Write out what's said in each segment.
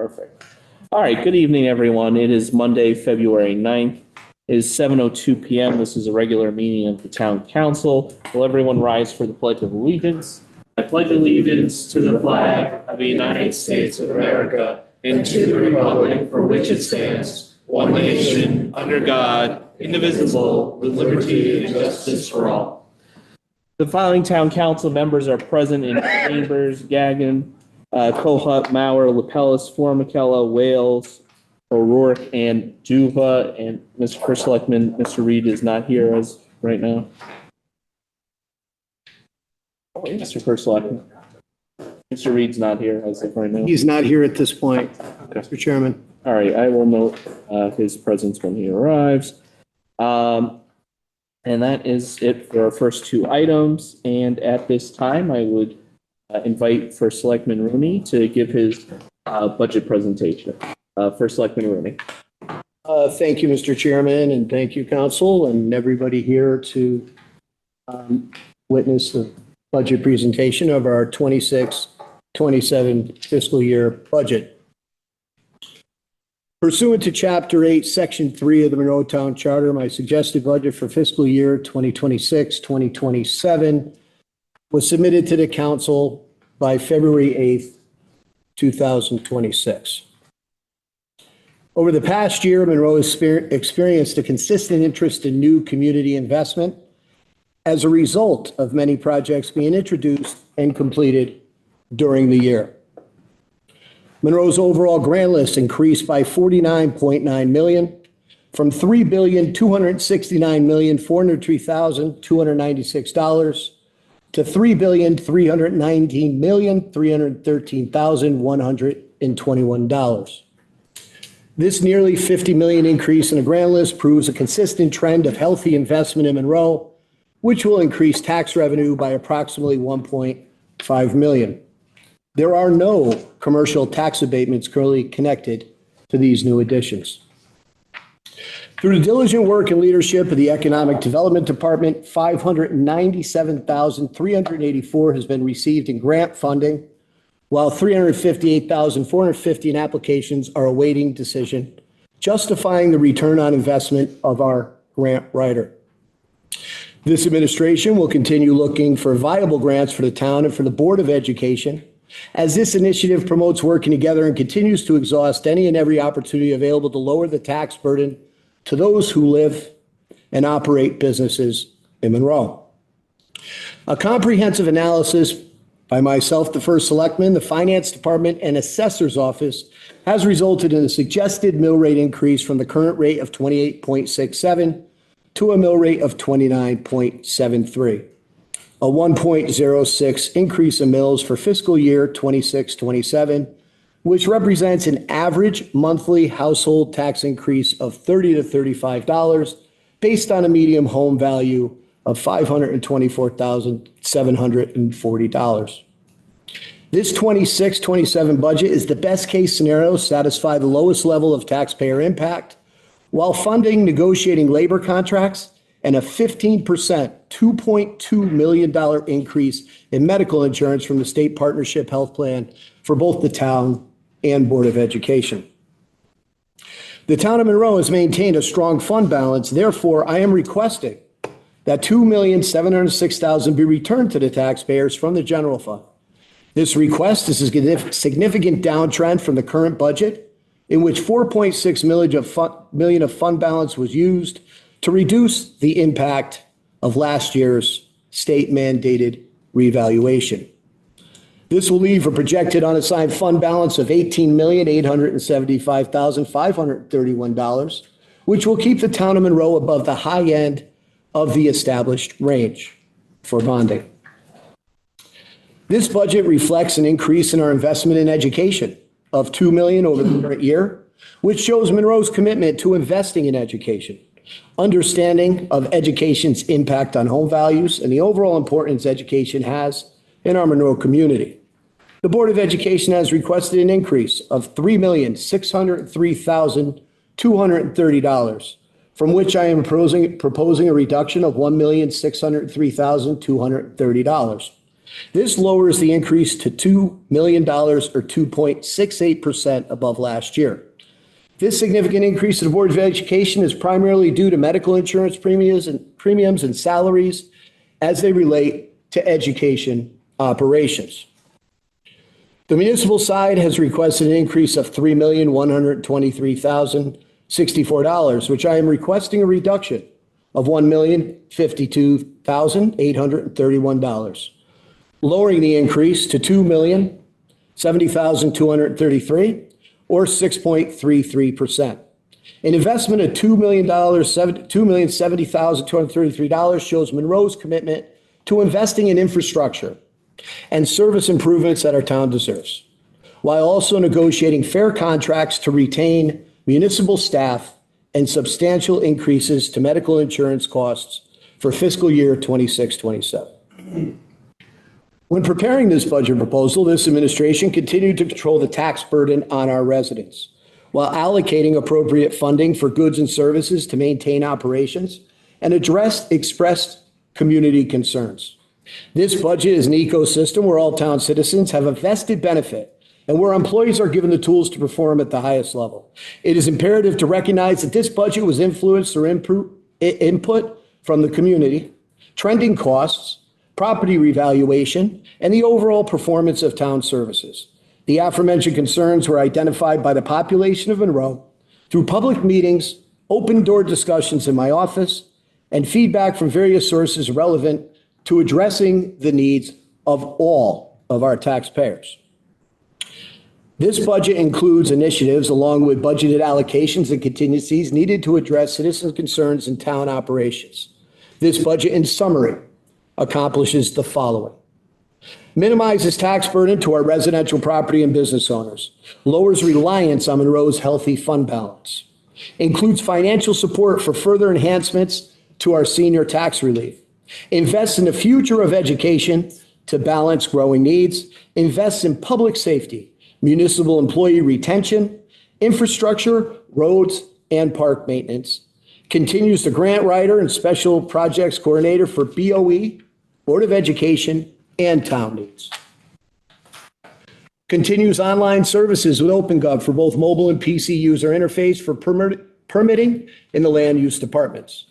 Perfect. All right, good evening, everyone. It is Monday, February 9th. It is 7:02 p.m. This is a regular meeting of the Town Council. Will everyone rise for the Pledge of Allegiance? I pledge allegiance to the flag of the United States of America and to the republic for which it stands, one nation, under God, indivisible, with liberty and justice for all. The following Town Council members are present in Chambers: Gagnon, Kohut, Maurer, Lapellis, Formicella, Wales, O'Rourke, and Juva. And Mr. First Selectman, Mr. Reed is not here as right now. Oh, Mr. First Selectman. Mr. Reed's not here as of right now. He's not here at this point, Okay. Mr. Chairman. All right, I will note his presence when he arrives. And that is it for our first two items. And at this time, I would invite First Selectman Rooney to give his budget presentation. First Selectman Rooney. Thank you, Mr. Chairman, and thank you, Council, and everybody here to witness the budget presentation of our 26-27 fiscal year budget. Pursuant to Chapter 8, Section 3 of the Monroe Town Charter, my suggested budget for fiscal year 2026-2027 was submitted to the Council by February 8th, 2026. Over the past year, Monroe has experienced a consistent interest in new community investment as a result of many projects being introduced and completed during the year. Monroe's overall grant list increased by $49.9 million from $3,269,403,296 to $3,319,313,121. This nearly $50 million increase in the grant list proves a consistent trend of healthy investment in Monroe, which will increase tax revenue by approximately $1.5 million. There are no commercial tax abatements currently connected to these new additions. Through the diligent work and leadership of the Economic Development Department, $597,384 has been received in grant funding, while $358,450 in applications are awaiting decision, justifying the return on investment of our grant writer. This administration will continue looking for viable grants for the town and for the Board of Education, as this initiative promotes working together and continues to exhaust any and every opportunity available to lower the tax burden to those who live and operate businesses in Monroe. A comprehensive analysis by myself, the First Selectman, the Finance Department, and Assessor's Office has resulted in a suggested mill rate increase from the current rate of 28.67 to a mill rate of 29.73. A 1.06 increase in mills for fiscal year 26-27, which represents an average monthly household tax increase of $30 to $35 based on a median home value of $524,740. This 26-27 budget is the best case scenario to satisfy the lowest level of taxpayer impact while funding negotiating labor contracts and a 15% $2.2 million increase in medical insurance from the State Partnership Health Plan for both the town and Board of Education. The town of Monroe has maintained a strong fund balance. Therefore, I am requesting that $2,706,000 be returned to the taxpayers from the general fund. This request is a significant downtrend from the current budget, in which $4.6 million of fund balance was used to reduce the impact of last year's state-mandated revaluation. This will leave a projected unassigned fund balance of $18,875,531, which will keep the town of Monroe above the high end of the established range for bonding. This budget reflects an increase in our investment in education of $2 million over the current year, which shows Monroe's commitment to investing in education, understanding of education's impact on home values, and the overall importance education has in our Monroe community. The Board of Education has requested an increase of $3,603,230, from which I am proposing a reduction of $1,603,230. This lowers the increase to $2 million or 2.68% above last year. This significant increase in the Board of Education is primarily due to medical insurance premiums and salaries as they relate to education operations. The municipal side has requested an increase of $3,123,064, which I am requesting a reduction of $1,052,831, lowering the increase to $2,070,233, or 6.33%. An investment of $2,070,233 shows Monroe's commitment to investing in infrastructure and service improvements that our town deserves, while also negotiating fair contracts to retain municipal staff and substantial increases to medical insurance costs for fiscal year 26-27. When preparing this budget proposal, this administration continued to control the tax burden on our residents while allocating appropriate funding for goods and services to maintain operations and address expressed community concerns. This budget is an ecosystem where all town citizens have a vested benefit and where employees are given the tools to perform at the highest level. It is imperative to recognize that this budget was influenced through input from the community, trending costs, property revaluation, and the overall performance of town services. The aforementioned concerns were identified by the population of Monroe through public meetings, open door discussions in my office, and feedback from various sources relevant to addressing the needs of all of our taxpayers. This budget includes initiatives along with budgeted allocations and contingencies needed to address citizens' concerns in town operations. This budget, in summary, accomplishes the following: minimizes tax burden to our residential property and business owners, lowers reliance on Monroe's healthy fund balance, includes financial support for further enhancements to our senior tax relief, invests in the future of education to balance growing needs, invests in public safety, municipal employee retention, infrastructure, roads, and park maintenance, continues the grant writer and special projects coordinator for BOE, Board of Education, and town needs. Continues online services with OpenGov for both mobile and PC user interface for permitting in the land use departments.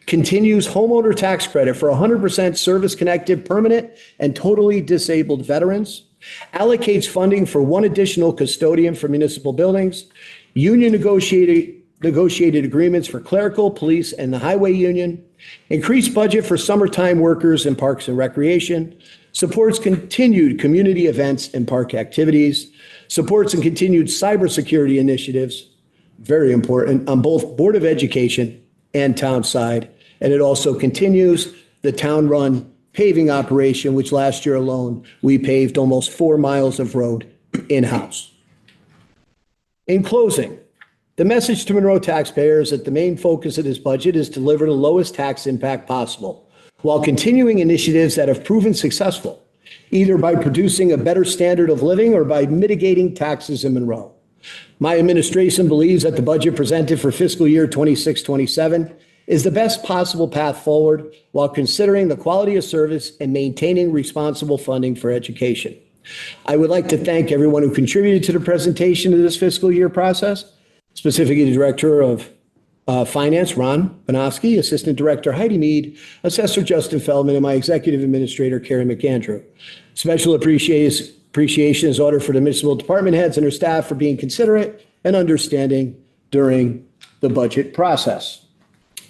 Continues homeowner tax credit for 100% service-connected permanent and totally disabled veterans. Allocates funding for one additional custodian for municipal buildings. Union negotiated agreements for clerical, police, and the highway union. Increased budget for summertime workers in parks and recreation. Supports continued community events and park activities. Supports and continued cybersecurity initiatives, very important, on both Board of Education and town side. And it also continues the town-run paving operation, which last year alone, we paved almost 4 miles of road in-house. In closing, the message to Monroe taxpayers that the main focus of this budget is to deliver the lowest tax impact possible, while continuing initiatives that have proven successful, either by producing a better standard of living or by mitigating taxes in Monroe. My administration believes that the budget presented for fiscal year 26-27 is the best possible path forward while considering the quality of service and maintaining responsible funding for education. I would like to thank everyone who contributed to the presentation of this fiscal year process, specifically the Director of Finance, Ron Bonoski, Assistant Director Heidi Mead, Assessor Justin Feldman, and my Executive Administrator, Carrie McAndrew. Special appreciation is ordered for the municipal department heads and their staff for being considerate and understanding during the budget process.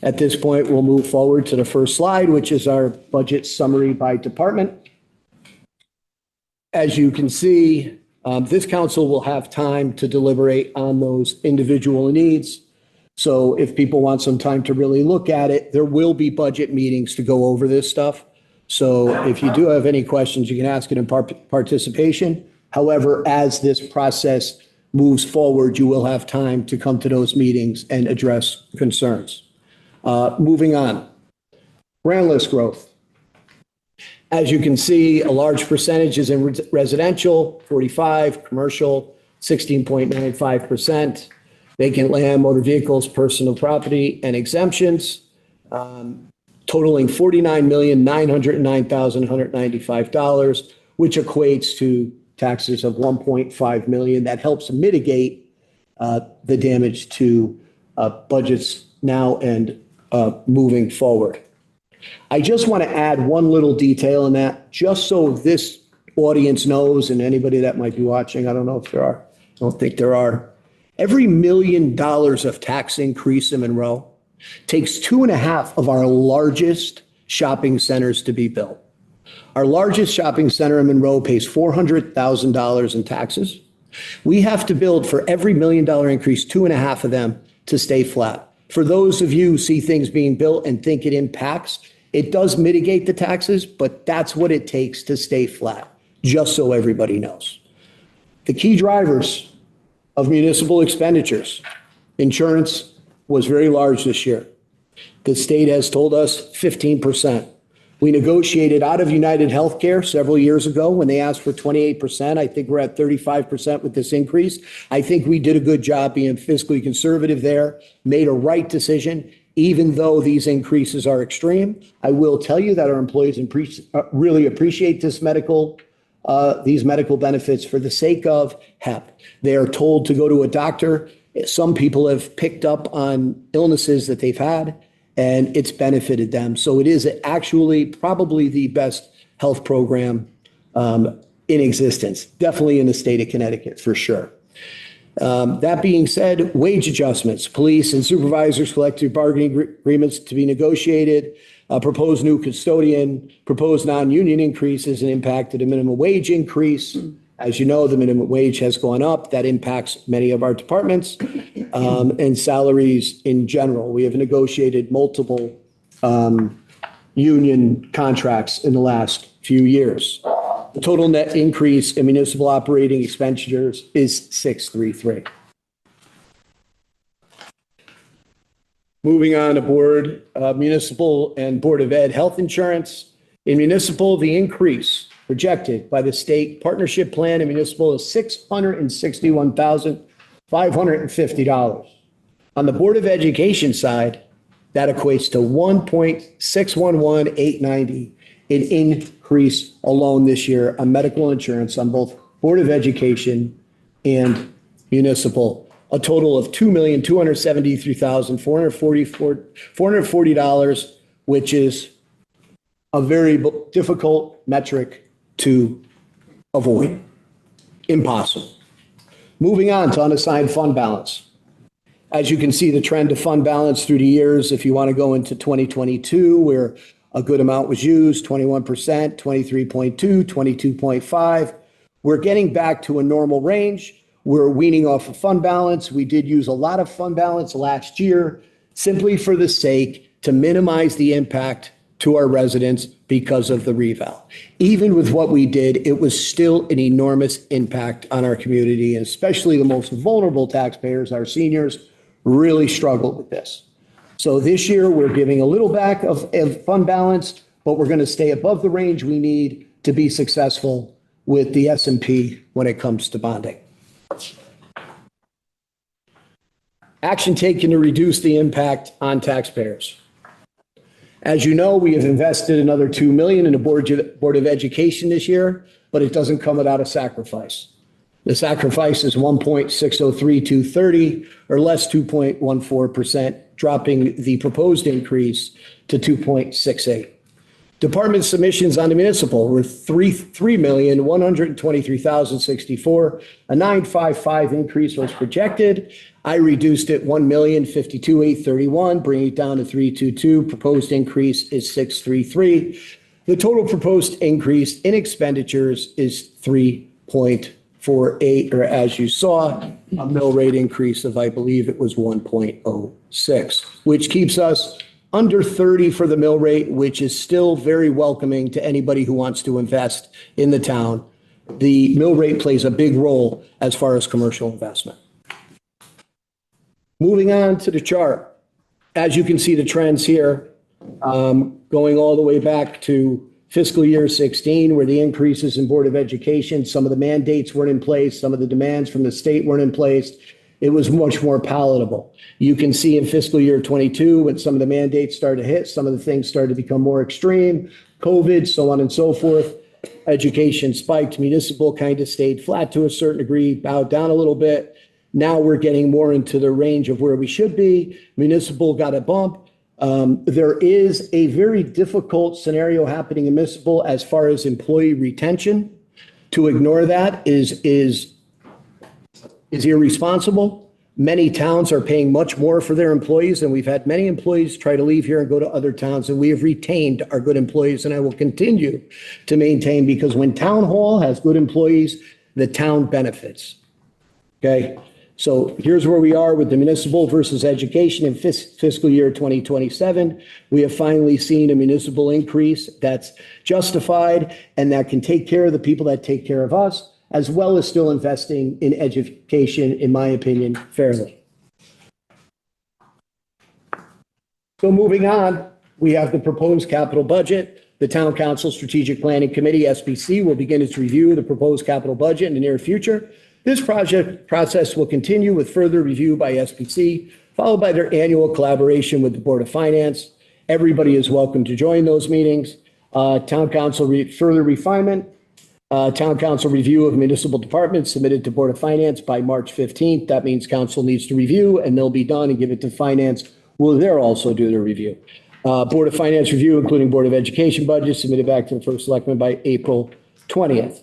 At this point, we'll move forward to the first slide, which is our budget summary by department. As you can see, this council will have time to deliberate on those individual needs. So if people want some time to really look at it, there will be budget meetings to go over this stuff. So if you do have any questions, you can ask it in participation. However, as this process moves forward, you will have time to come to those meetings and address concerns. Moving on, grant list growth. As you can see, a large percentage is in residential, 45, commercial, 16.95%, vacant land, motor vehicles, personal property, and exemptions. totaling $49,909,195, which equates to taxes of $1.5 million. That helps mitigate the damage to budgets now and moving forward. I just want to add one little detail in that, just so this audience knows, and anybody that might be watching, I don't know if there are, I don't think there are. Every $1 million of tax increase in Monroe takes 2.5 of our largest shopping centers to be built. Our largest shopping center in Monroe pays $400,000 in taxes. We have to build for every $1 million increase, 2.5 of them to stay flat. For those of you who see things being built and think it impacts, it does mitigate the taxes, but that's what it takes to stay flat, just so everybody knows. The key drivers of municipal expenditures, insurance was very large this year. The state has told us 15%. We negotiated out of United Healthcare several years ago when they asked for 28%. I think we're at 35% with this increase. I think we did a good job being fiscally conservative there, made a right decision, even though these increases are extreme. I will tell you that our employees really appreciate these medical benefits for the sake of HEP. They are told to go to a doctor. Some people have picked up on illnesses that they've had, and it's benefited them. So it is actually probably the best health program in existence, definitely in the state of Connecticut, for sure. That being said, wage adjustments, police and supervisors collective bargaining agreements to be negotiated, proposed new custodian, proposed non-union increases and impacted a minimum wage increase. As you know, the minimum wage has gone up. That impacts many of our departments and salaries in general. We have negotiated multiple union contracts in the last few years. The total net increase in municipal operating expenditures is 633. Moving on to board, municipal and Board of Ed health insurance. In municipal, the increase projected by the state partnership plan in municipal is $661,550. On the Board of Education side, that equates to $1,611,890 in increase alone this year on medical insurance on both Board of Education and municipal, a total of $2,273,440, which is a very difficult metric to avoid. Impossible. Moving on to unassigned fund balance. As you can see, the trend of fund balance through the years, if you want to go into 2022, where a good amount was used, 21%, 23.2, 22.5. We're getting back to a normal range. We're weaning off of fund balance. We did use a lot of fund balance last year, simply for the sake to minimize the impact to our residents because of the reval. Even with what we did, it was still an enormous impact on our community, and especially the most vulnerable taxpayers, our seniors, really struggled with this. So this year, we're giving a little back of fund balance, but we're going to stay above the range we need to be successful with the S&P when it comes to bonding. Action taken to reduce the impact on taxpayers. As you know, we have invested another $2 million in the Board of Education this year, but it doesn't come without a sacrifice. The sacrifice is 1.603230, or less 2.14%, dropping the proposed increase to 2.68. Department submissions on the municipal were $3,123,064. A 955 increase was projected. I reduced it $1,052,831, bringing it down to 322. Proposed increase is 633. The total proposed increase in expenditures is 3.48, or as you saw, a mill rate increase of, I believe it was 1.06, which keeps us under 30 for the mill rate, which is still very welcoming to anybody who wants to invest in the town. The mill rate plays a big role as far as commercial investment. Moving on to the chart. As you can see the trends here, going all the way back to fiscal year 16, where the increases in Board of Education, some of the mandates weren't in place, some of the demands from the state weren't in place. it was much more palatable. You can see in fiscal year 22, when some of the mandates started to hit, some of the things started to become more extreme, COVID, so on and so forth. Education spiked, municipal kind of stayed flat to a certain degree, bowed down a little bit. Now we're getting more into the range of where we should be. Municipal got a bump. There is a very difficult scenario happening in municipal as far as employee retention. To ignore that is irresponsible. Many towns are paying much more for their employees, and we've had many employees try to leave here and go to other towns, and we have retained our good employees, and I will continue to maintain, because when town hall has good employees, the town benefits. Okay, so here's where we are with the municipal versus education in fiscal year 2027. We have finally seen a municipal increase that's justified and that can take care of the people that take care of us, as well as still investing in education, in my opinion, fairly. So moving on, we have the proposed capital budget. The Town Council Strategic Planning Committee, SBC, will begin its review of the proposed capital budget in the near future. This process will continue with further review by SBC, followed by their annual collaboration with the Board of Finance. Everybody is welcome to join those meetings. Town Council further refinement. Town Council review of municipal departments submitted to Board of Finance by March 15th. That means Council needs to review, and they'll be done and give it to Finance. Will there also do the review? Board of Finance review, including Board of Education budget, submitted back to the First Selectman by April 20th.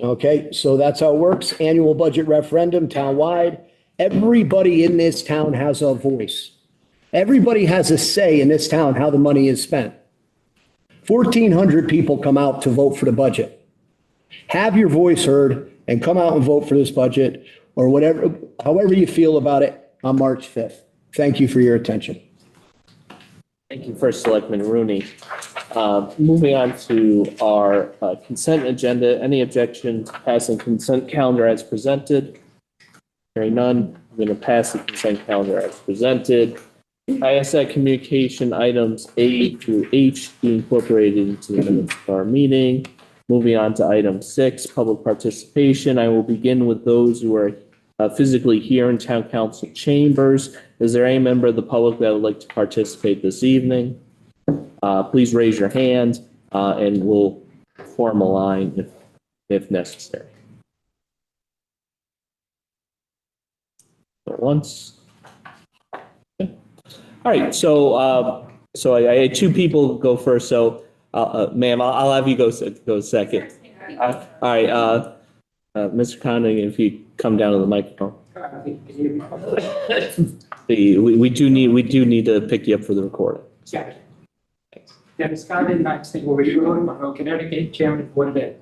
Okay, so that's how it works. Annual budget referendum, townwide. Everybody in this town has a voice. Everybody has a say in this town how the money is spent. 1,400 people come out to vote for the budget. Have your voice heard and come out and vote for this budget, or whatever, however you feel about it, on March 5th. Thank you for your attention. Thank you, First Selectman Rooney. Moving on to our consent agenda. Any objection to passing consent calendar as presented? Hearing none, I'm going to pass the consent calendar as presented. I ask that communication items A through H be incorporated into the minutes of our meeting. Moving on to item 6, public participation. I will begin with those who are physically here in Town Council chambers. Is there any member of the public that would like to participate this evening? Please raise your hand and we'll form a line if necessary. Once. Okay. All right, so I had 2 people go first, so ma'am, I'll have you go second. All right, Mr. Condon, if you come down to the microphone. We do need to pick you up for the recording. Yeah. Dennis Condon, 9 Single Ridge Road, Monroe, Connecticut, Chairman of the Board of Ed.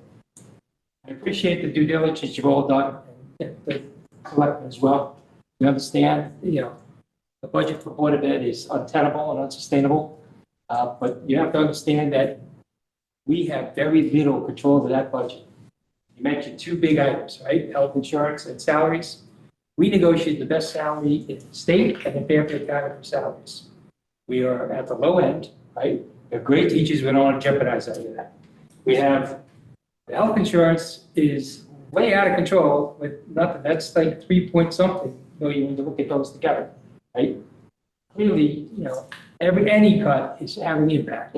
I appreciate the due diligence you've all done, and the selectmen as well. We understand, the budget for Board of Ed is untenable and unsustainable, but you have to understand that we have very little control over that budget. You mentioned 2 big items, right? Health insurance and salaries. We negotiate the best salary in the state and in Fairfield County for salaries. We are at the low end, right? We have great teachers. We don't want to jeopardize any of that. We have the health insurance is way out of control with nothing. That's like 3 point something million when you look at those together, right? Clearly, any cut is having impact.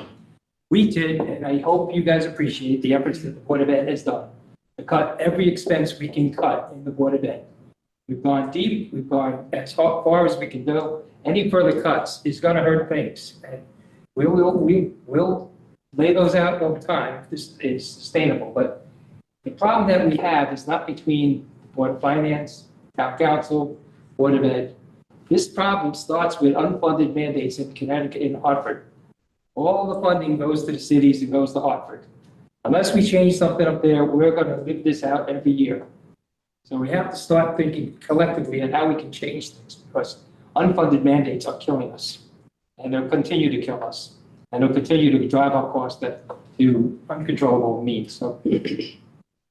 We did, and I hope you guys appreciate the efforts that the Board of Ed has done to cut every expense we can cut in the Board of Ed. We've gone deep. We've gone as far as we can go. Any further cuts is going to hurt things. And we will lay those out over time if this is sustainable. But the problem that we have is not between the Board of Finance, Town Council, Board of Ed. This problem starts with unfunded mandates in Connecticut and Hartford. All the funding goes to the cities and goes to Hartford. Unless we change something up there, we're going to live this out every year. So we have to start thinking collectively on how we can change things, because unfunded mandates are killing us, and they'll continue to kill us, and they'll continue to drive our costs to uncontrollable means. So,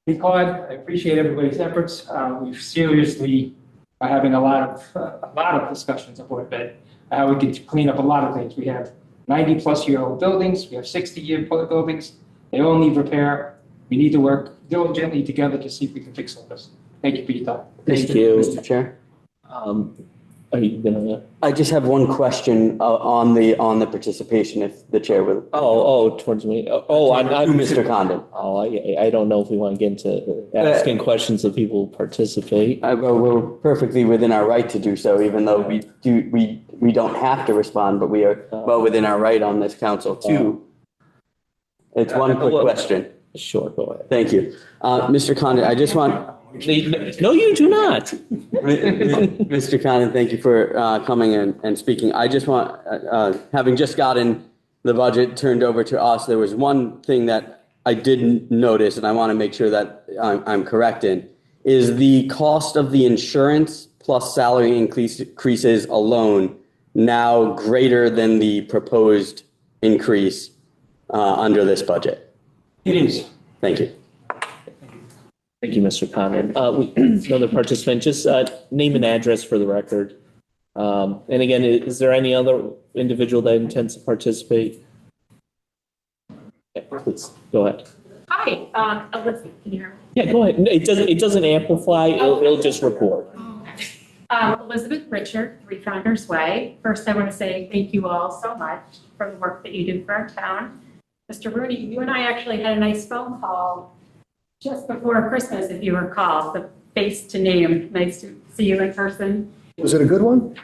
because I appreciate everybody's efforts. We seriously are having a lot of discussions on Board of Ed, how we can clean up a lot of things. We have 90-plus-year-old buildings. We have 60-year buildings. They all need repair. We need to work diligently together to see if we can fix all this. Thank you for your time. Thank you. Mr. Chair. Are you gonna? I just have one question on the participation, if the chair would. Towards me. I'm To Mr. Condon. I don't know if we want to get into asking questions of people who participate. We're perfectly within our right to do so, even though we don't have to respond, but we are well within our right on this council too. It's one quick question. Sure, go ahead. Thank you. Mr. Condon, I just want. No, you do not. Mr. Condon, thank you for coming and speaking. I just want, having just gotten the budget turned over to us, there was one thing that I didn't notice, and I want to make sure that I'm correct in, is the cost of the insurance plus salary increases alone now greater than the proposed increase under this budget? It is. Thank you. Thank you, Mr. Condon. Another participant, just name and address for the record. And again, is there any other individual that intends to participate? Okay, please, go ahead. Hi, Elizabeth, can you hear me? Yeah, go ahead. It doesn't amplify, it'll just record. Elizabeth Richard, 3 Founders Way. First, I want to say thank you all so much for the work that you do for our town. Mr. Rooney, you and I actually had a nice phone call just before Christmas, if you recall, the face to name. Nice to see you in person. Was it a good one?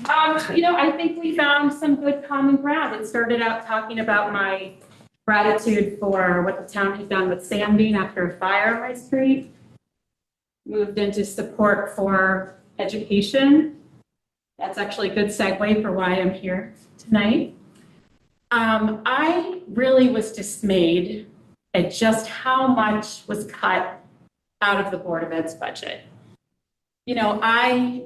I think we found some good common ground. It started out talking about my gratitude for what the town has done with sanding after a fire on my street. Moved into support for education. That's actually a good segue for why I'm here tonight. I really was dismayed at just how much was cut out of the Board of Ed's budget. I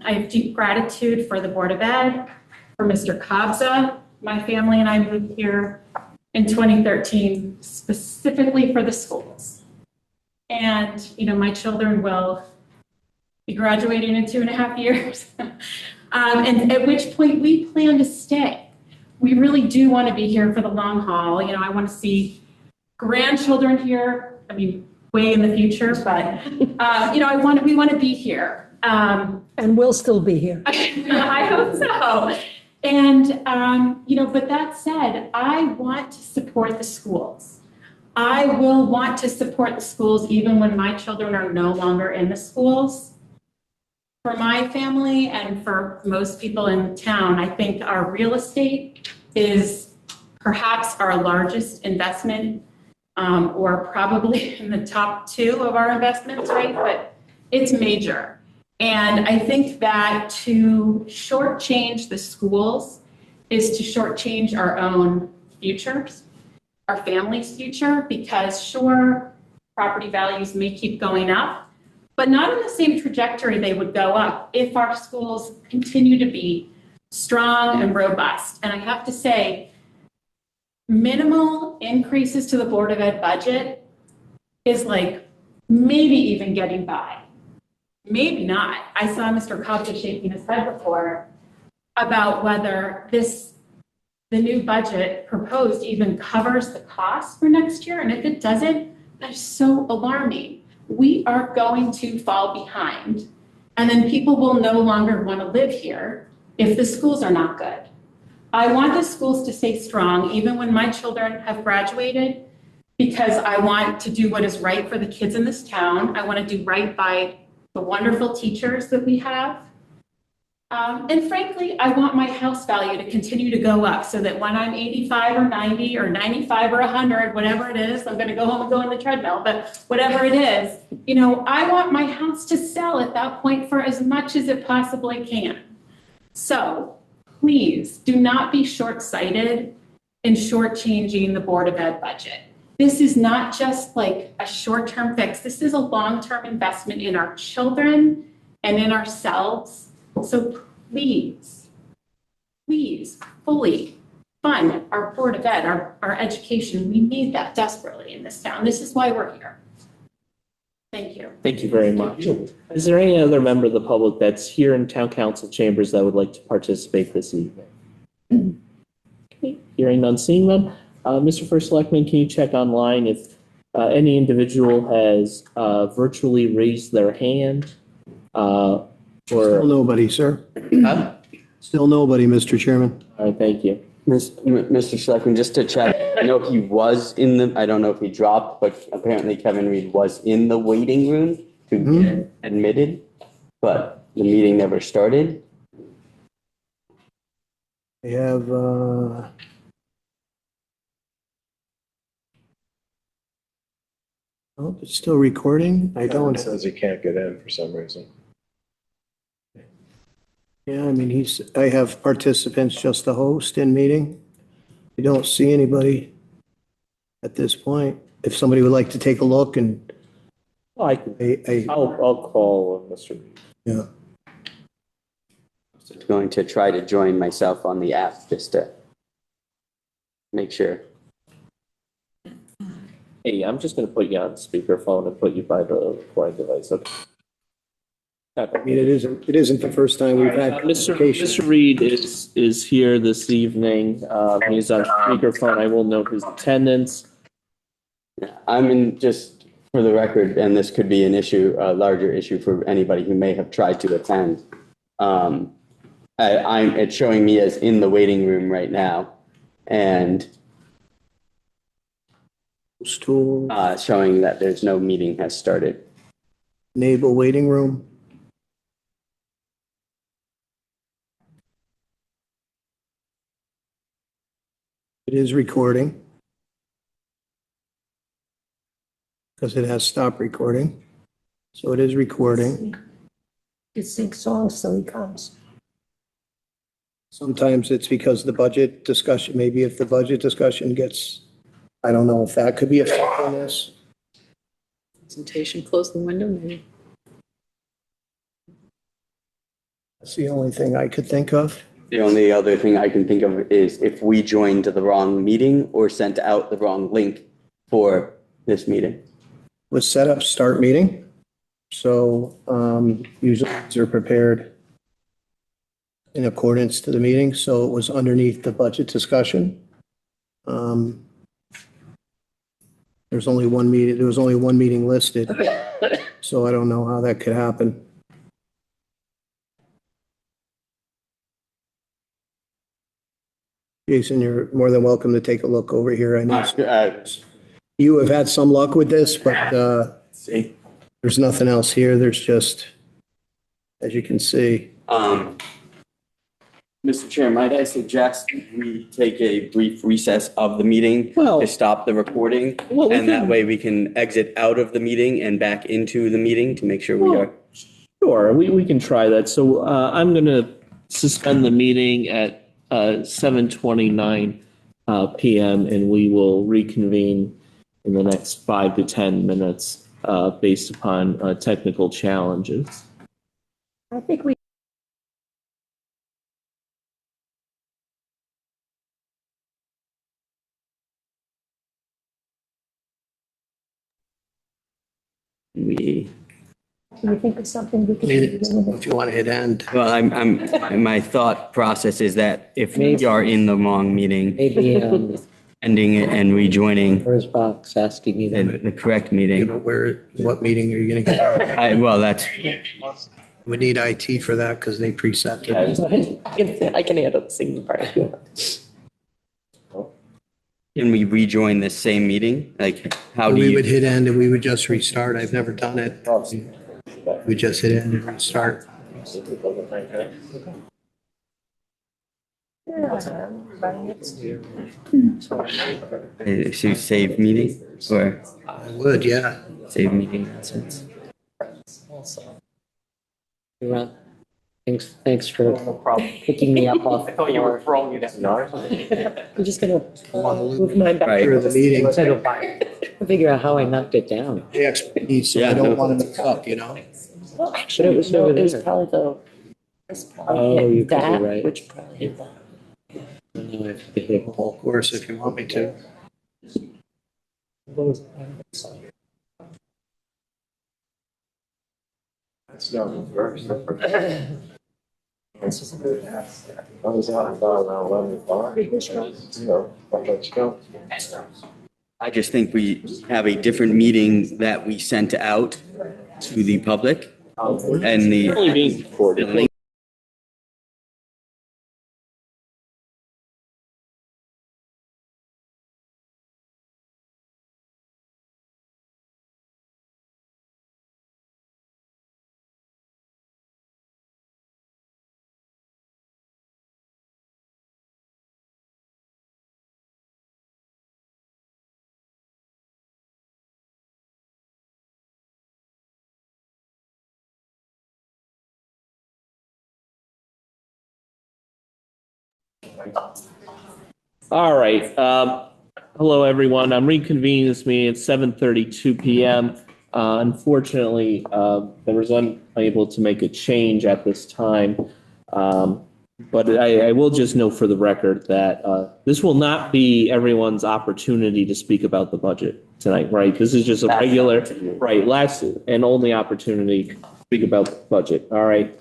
have deep gratitude for the Board of Ed, for Mr. Kabza. My family and I moved here in 2013 specifically for the schools. And, my children will be graduating in 2.5 years. And at which point we plan to stay. We really do want to be here for the long haul. I want to see grandchildren here, way in the future, but, we want to be here. And we'll still be here. I hope so. And, but that said, I want to support the schools. I will want to support the schools even when my children are no longer in the schools. For my family and for most people in the town, I think our real estate is perhaps our largest investment, or probably in the top 2 of our investments, right? But it's major. And I think that to shortchange the schools is to shortchange our own futures, our family's future, because sure, property values may keep going up, but not in the same trajectory they would go up if our schools continue to be strong and robust. And I have to say, minimal increases to the Board of Ed budget is like maybe even getting by. Maybe not. I saw Mr. Kabza shaking his head before about whether the new budget proposed even covers the cost for next year. And if it doesn't, that is so alarming. We are going to fall behind. And then people will no longer want to live here if the schools are not good. I want the schools to stay strong, even when my children have graduated, because I want to do what is right for the kids in this town. I want to do right by the wonderful teachers that we have. And frankly, I want my house value to continue to go up so that when I'm 85 or 90 or 95 or 100, whatever it is, I'm going to go home and go on the treadmill, but whatever it is, I want my house to sell at that point for as much as it possibly can. So please do not be short-sighted in shortchanging the Board of Ed budget. This is not just like a short-term fix. This is a long-term investment in our children and in ourselves. So please fully fund our Board of Ed, our education. We need that desperately in this town. This is why we're here. Thank you. Thank you very much. Is there any other member of the public that's here in town council chambers that would like to participate this evening? Okay, hearing none, seeing none. Mr. First Selectman, can you check online if any individual has virtually raised their hand Still Or, nobody, sir. huh? Still nobody, Mr. Chairman. All right, thank you. Mr. Schleckman, just to check, I know he was in the, I don't know if he dropped, but apparently Kevin Reed was in the waiting room to get admitted, but the meeting never started. We have, oh, it's still recording? I don't. It says he can't get in for some reason. Yeah, I mean, I have participants, just the host in meeting. I don't see anybody at this point. If somebody would like to take a look and, Well, I can, I, I'll call Mr. Reed. yeah. Going to try to join myself on the app just to make sure. Hey, I'm just gonna put you on speakerphone and put you by the recording device, okay? I mean, it isn't the first time we've had communication. Mr. Reed is here this evening. He's on speakerphone. I will note his attendance. Yeah, I'm in, just for the record, and this could be an issue, a larger issue for anybody who may have tried to attend. It's showing me as in the waiting room right now, and Tool, showing that there's no meeting has started. enable waiting room. It is recording. Because it has stopped recording. So it is recording. You sing songs so he comes. Sometimes it's because the budget discussion, maybe if the budget discussion gets, I don't know if that could be affecting this. Presentation, close the window, maybe. That's the only thing I could think of. The only other thing I can think of is if we joined the wrong meeting or sent out the wrong link for this meeting. Was set up start meeting. So usually they're prepared in accordance to the meeting. So it was underneath the budget discussion. There's only one meeting, there was only one meeting listed. So I don't know how that could happen. Jason, you're more than welcome to take a look over here. I know you have had some luck with this, but See. there's nothing else here. There's just, as you can see. Mr. Chair, might I suggest we take a brief recess of the meeting Well- to stop the recording? Well, we And that can- way we can exit out of the meeting and back into the meeting to make sure we are. Sure, we can try that. So I'm going to suspend the meeting at 7:29 PM, and we will reconvene in the next 5 to 10 minutes based upon technical challenges. I think we We, Can you think of something we can do? If you want to hit end. well, my thought process is that if we are in the wrong meeting, Maybe ending it and rejoining where's Box asking me that? the correct meeting. What meeting are you going to get? Well, that's, We need IT for that because they preset it. I can handle the singing part. can we rejoin this same meeting? Like, how do We would you? hit end and we would just restart. I've never done it. We just hit end and restart. To save meeting or I would, yeah. save meeting assets? Thanks for picking me up off. I thought you were throwing it at me. I'm just gonna move mine back. Right. For the meeting. Figure out how I knocked it down. The expertise, so I Yeah. don't want to mix up, you know? Well, actually, it was over there. probably the. Oh, you could be that, right. Which probably hit that. No, I have to hit. Of course, if you want me to. That's not first. I was out and about around 11 o'clock. You know, I'll let you go. I just think we have a different meeting that we sent out to the public And the. Only being recorded. All right. Hello, everyone. I'm reconvening this meeting at 7:32 p.m. Unfortunately, I was unable to make a change at this time. But I will just note for the record that this will not be everyone's opportunity to speak about the budget tonight, right? This is just a regular, right, last and only opportunity to speak about the budget. All right.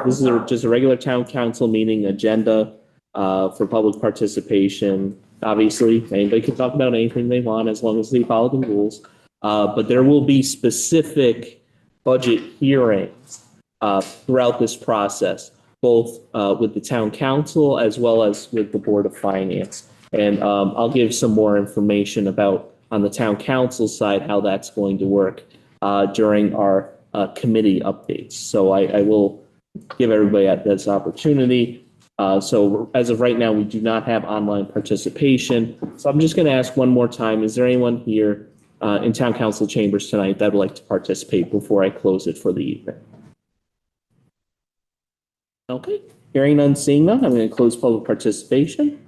This is just a regular town council meeting agenda for public participation. Obviously, anybody can talk about anything they want as long as they follow the rules. But there will be specific budget hearings throughout this process, both with the town council as well as with the Board of Finance. And I'll give some more information about on the town council side how that's going to work during our committee updates. So I will give everybody this opportunity. So as of right now, we do not have online participation. So I'm just going to ask one more time, is there anyone here in town council chambers tonight that would like to participate before I close it for the evening? Okay, hearing none, seeing none, I'm going to close public participation.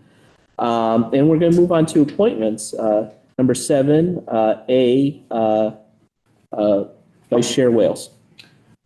And we're going to move on to appointments. Number 7, Vice Chair Wales.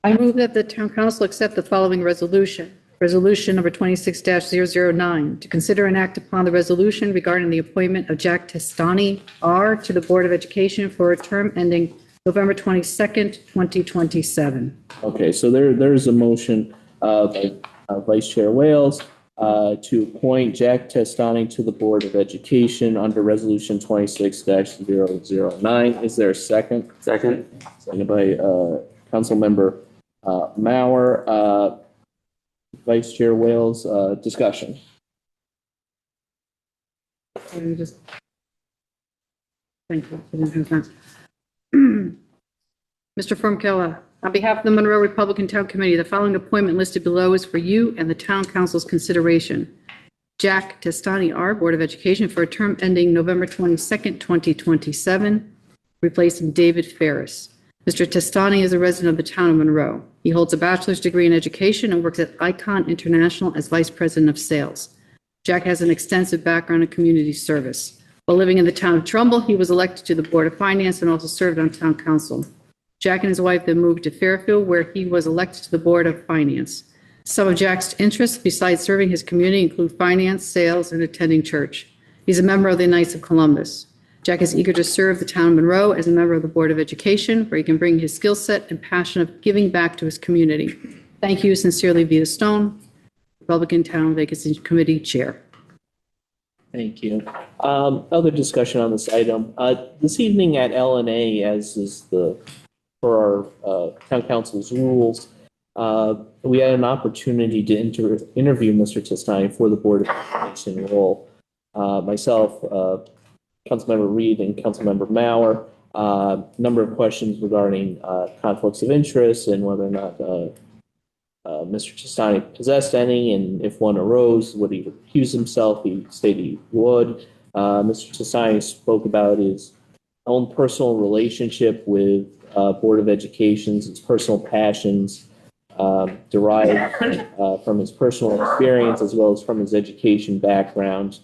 I move that the town council accept the following resolution. Resolution number 26-009, to consider and act upon the resolution regarding the appointment of Jack Testani, R., to the Board of Education for a term ending November 22nd, 2027. Okay, so there's a motion by Vice Chair Wales to appoint Jack Testani to the Board of Education under Resolution 26-009. Is there a second? Second. Second by Councilmember Mauer. Vice Chair Wales, discussion. Thank you. Mr. Formkella, on behalf of the Monroe Republican Town Committee, the following appointment listed below is for you and the Town Council's consideration. Jack Testani, R., Board of Education, for a term ending November 22nd, 2027, replacing David Ferris. Mr. Testani is a resident of the town of Monroe. He holds a bachelor's degree in education and works at Icon International as vice president of sales. Jack has an extensive background in community service. While living in the town of Trumbull, he was elected to the Board of Finance and also served on town council. Jack and his wife then moved to Fairfield, where he was elected to the Board of Finance. Some of Jack's interests, besides serving his community, include finance, sales, and attending church. He's a member of the Knights of Columbus. Jack is eager to serve the town of Monroe as a member of the Board of Education, where he can bring his skill set and passion of giving back to his community. Thank you sincerely, Vita Stone, Republican Town Vacancy Committee Chair. Thank you. Other discussion on this item. This evening at LNA, as is for our town council's rules, we had an opportunity to interview Mr. Testani for the Board of Education role. Myself, Councilmember Reed and Councilmember Mauer, number of questions regarding conflicts of interest and whether or not Mr. Testani possessed any, and if one arose, would he recuse himself? He stated he would. Mr. Testani spoke about his own personal relationship with Board of Education, his personal passions derived from his personal experience as well as from his education background.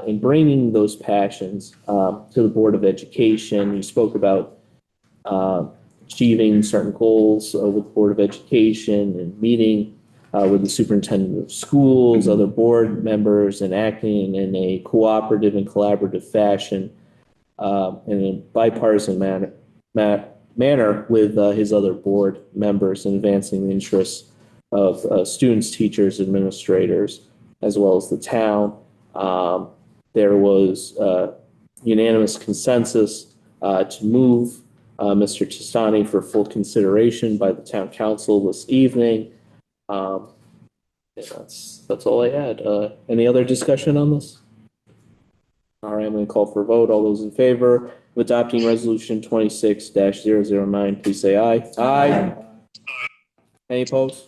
In bringing those passions to the Board of Education, he spoke about achieving certain goals with the Board of Education and meeting with the superintendent of schools, other board members, and acting in a cooperative and collaborative fashion in a bipartisan manner with his other board members and advancing the interests of students, teachers, administrators, as well as the town. There was unanimous consensus to move Mr. Testani for full consideration by the town council this evening. Yeah, that's all I had. Any other discussion on this? All right, I'm going to call for a vote. All those in favor of adopting resolution 26-009, please say aye. Aye. Any opposed?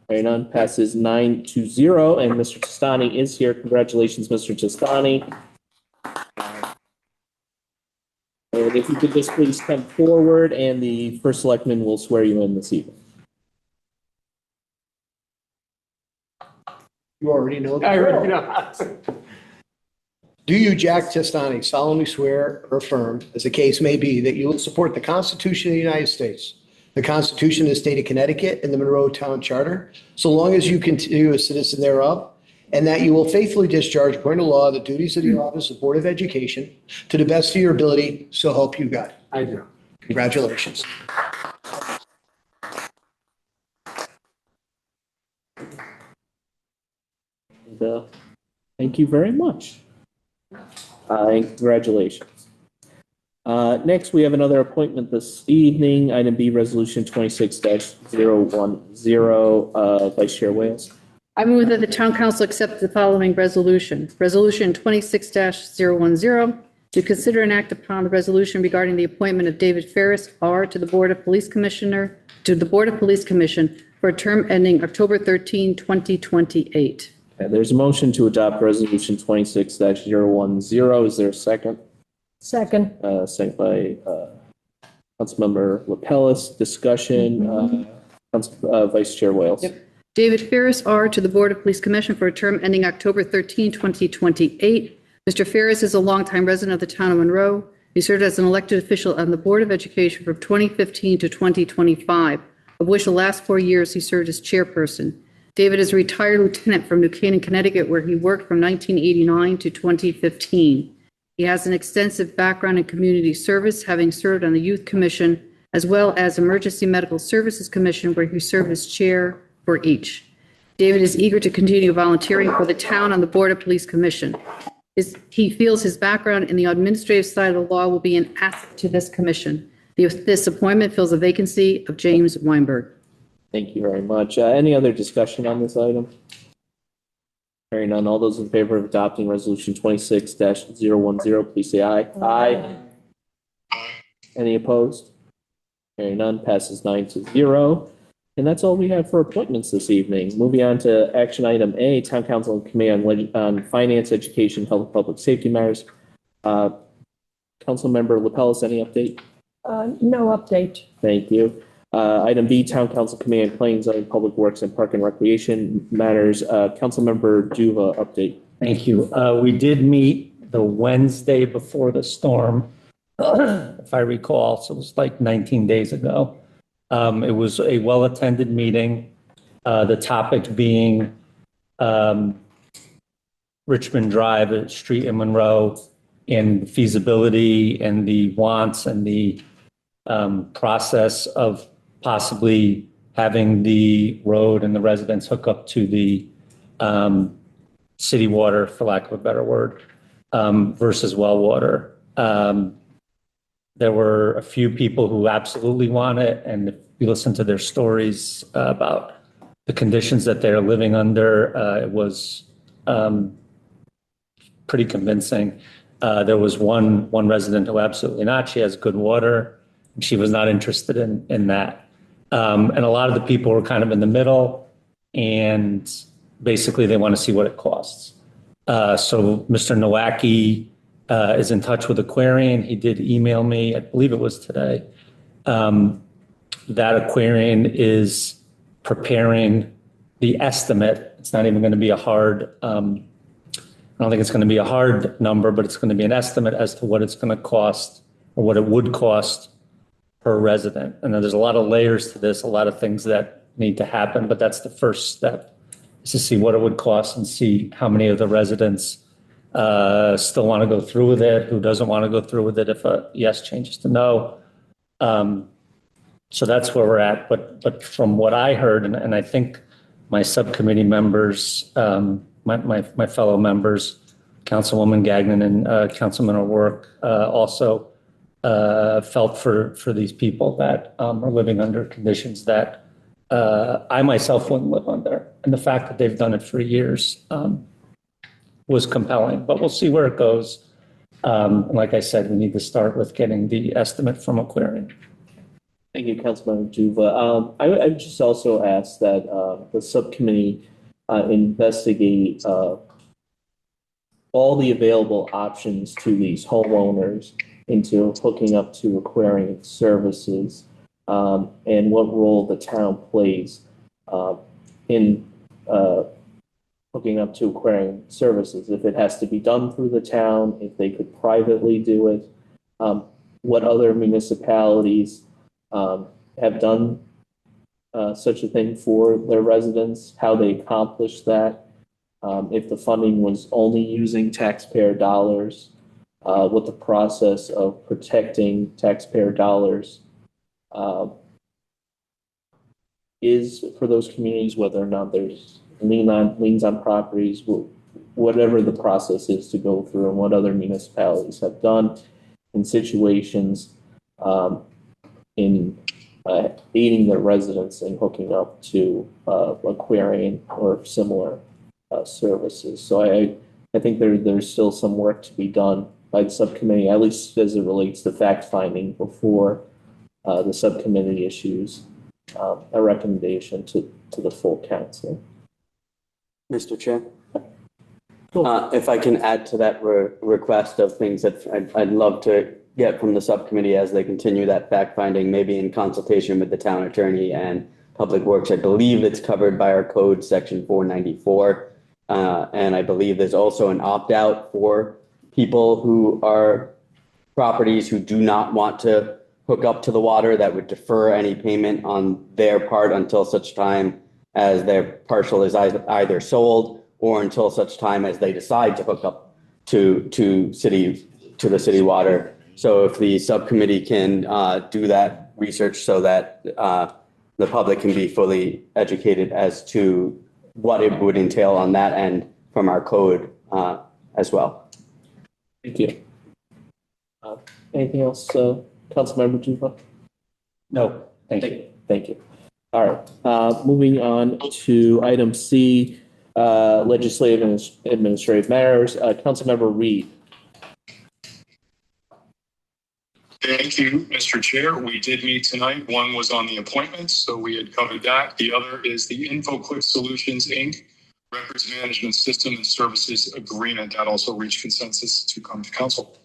Hearing none, passes 9-0, and Mr. Testani is here. Congratulations, Mr. Testani. And if you could just please come forward, and the first selectman will swear you in this evening. You already know. I already know. Do you, Jack Testani, solemnly swear or affirm, as the case may be, that you will support the Constitution of the United States, the Constitution of the State of Connecticut, and the Monroe Town Charter, so long as you continue a citizen thereof, and that you will faithfully discharge, according to law, the duties of the office of Board of Education to the best of your ability, so help you God? I do. Congratulations. And, thank you very much. And congratulations. Next, we have another appointment this evening. Item B, Resolution 26-010, Vice Chair Wales. I move that the town council accept the following resolution. Resolution 26-010, to consider and act upon the resolution regarding the appointment of David Ferris, R., to the Board of Police Commission for a term ending October 13, 2028. Okay, there's a motion to adopt Resolution 26-010. Is there a second? Second. Second by Councilmember Lapellis. Discussion. Vice Chair Wales. Yep. David Ferris, R., to the Board of Police Commission for a term ending October 13, 2028. Mr. Ferris is a longtime resident of the town of Monroe. He served as an elected official on the Board of Education from 2015 to 2025, of which the last 4 years he served as chairperson. David is a retired lieutenant from New Canaan, Connecticut, where he worked from 1989 to 2015. He has an extensive background in community service, having served on the Youth Commission as well as Emergency Medical Services Commission, where he served as chair for each. David is eager to continue volunteering for the town on the Board of Police Commission. He feels his background in the administrative side of the law will be an asset to this commission. This appointment fills a vacancy of James Weinberg. Thank you very much. Any other discussion on this item? Hearing none, all those in favor of adopting Resolution 26-010, please say aye. Aye. Any opposed? Hearing none, passes 9-0. And that's all we have for appointments this evening. Moving on to action item A, Town Council and Committee on Finance, Education, Health, and Public Safety Matters. Councilmember Lapellis, any update? No update. Thank you. Item B, Town Council Committee on Planning, Zoning, Public Works, and Park and Recreation Matters. Councilmember Duva, update. Thank you. We did meet the Wednesday before the storm, if I recall, so it was like 19 days ago. It was a well-attended meeting, the topic being Richmond Drive, a street in Monroe, and feasibility and the wants and the process of possibly having the road and the residents hook up to the city water, for lack of a better word, versus well water. There were a few people who absolutely want it, and if you listen to their stories about the conditions that they're living under, it was pretty convincing. There was one resident who absolutely not. She has good water. She was not interested in that. And a lot of the people were kind of in the middle, and basically they want to see what it costs. So Mr. Nowacki is in touch with Aquarian. He did email me, I believe it was today. That Aquarian is preparing the estimate. It's not even going to be a hard, I don't think it's going to be a hard number, but it's going to be an estimate as to what it's going to cost or what it would cost per resident. And then there's a lot of layers to this, a lot of things that need to happen, but that's the first step, is to see what it would cost and see how many of the residents still want to go through with it, who doesn't want to go through with it if a yes changes to no. So that's where we're at. But from what I heard, and I think my subcommittee members, my fellow members, Councilwoman Gagnon and Councilman O'Rourke also felt for these people that are living under conditions that I myself wouldn't live under. And the fact that they've done it for years was compelling, but we'll see where it goes. Like I said, we need to start with getting the estimate from Aquarian. Thank you, Councilmember Juva. I would just also ask that the subcommittee investigate all the available options to these homeowners into hooking up to Aquarian services and what role the town plays in hooking up to Aquarian services. If it has to be done through the town, if they could privately do it, what other municipalities have done such a thing for their residents, how they accomplished that, if the funding was only using taxpayer dollars, what the process of protecting taxpayer dollars is for those communities, whether or not there's liens on properties, whatever the process is to go through, and what other municipalities have done in situations in aiding their residents in hooking up to Aquarian or similar services. So I think there's still some work to be done by the subcommittee, at least as it relates to fact finding before the subcommittee issues a recommendation to the full council. Mr. Chair? If I can add to that request of things that I'd love to get from the subcommittee as they continue that fact finding, maybe in consultation with the town attorney and Public Works. I believe it's covered by our code section 494. And I believe there's also an opt-out for people who are properties who do not want to hook up to the water, that would defer any payment on their part until such time as their parcel is either sold or until such time as they decide to hook up to the city water. So if the subcommittee can do that research so that the public can be fully educated as to what it would entail on that end from our code as well. Thank you. Anything else, Councilmember Juva? No, thank you. Thank you. All right. Moving on to item C, legislative and administrative matters. Councilmember Reed. Thank you, Mr. Chair. We did meet tonight. One was on the appointments, so we had covered that. The other is the InfoClick Solutions, Inc. Records Management System and Services Agreement. That also reached consensus to come to council.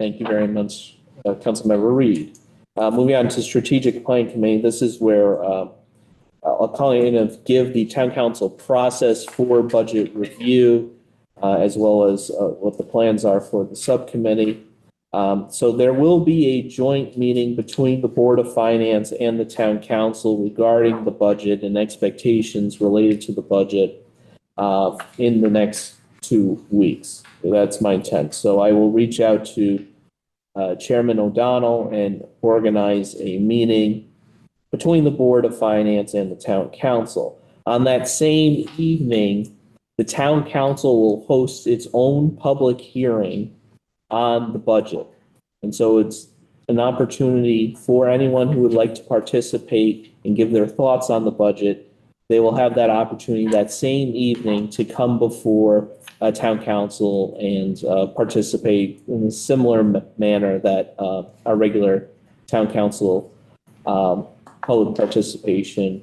Thank you very much, Councilmember Reed. Moving on to Strategic Planning Committee. This is where I'll call it in give the town council process for budget review, as well as what the plans are for the subcommittee. So there will be a joint meeting between the Board of Finance and the Town Council regarding the budget and expectations related to the budget in the next 2 weeks. So that's my intent. So I will reach out to Chairman O'Donnell and organize a meeting between the Board of Finance and the Town Council. On that same evening, the Town Council will host its own public hearing on the budget. And so it's an opportunity for anyone who would like to participate and give their thoughts on the budget. They will have that opportunity that same evening to come before a town council and participate in a similar manner that our regular town council public participation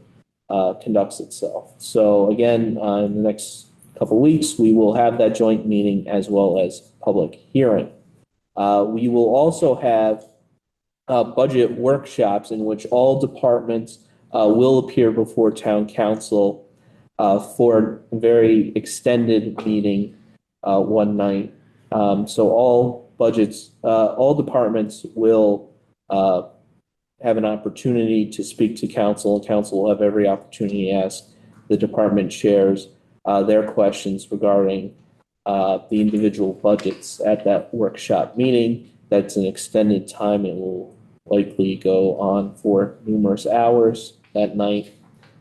conducts itself. So again, in the next couple of weeks, we will have that joint meeting as well as public hearing. We will also have budget workshops in which all departments will appear before town council for a very extended meeting one night. So all departments will have an opportunity to speak to council, and council will have every opportunity to ask the department chairs their questions regarding the individual budgets at that workshop meeting. That's an extended time. It will likely go on for numerous hours that night.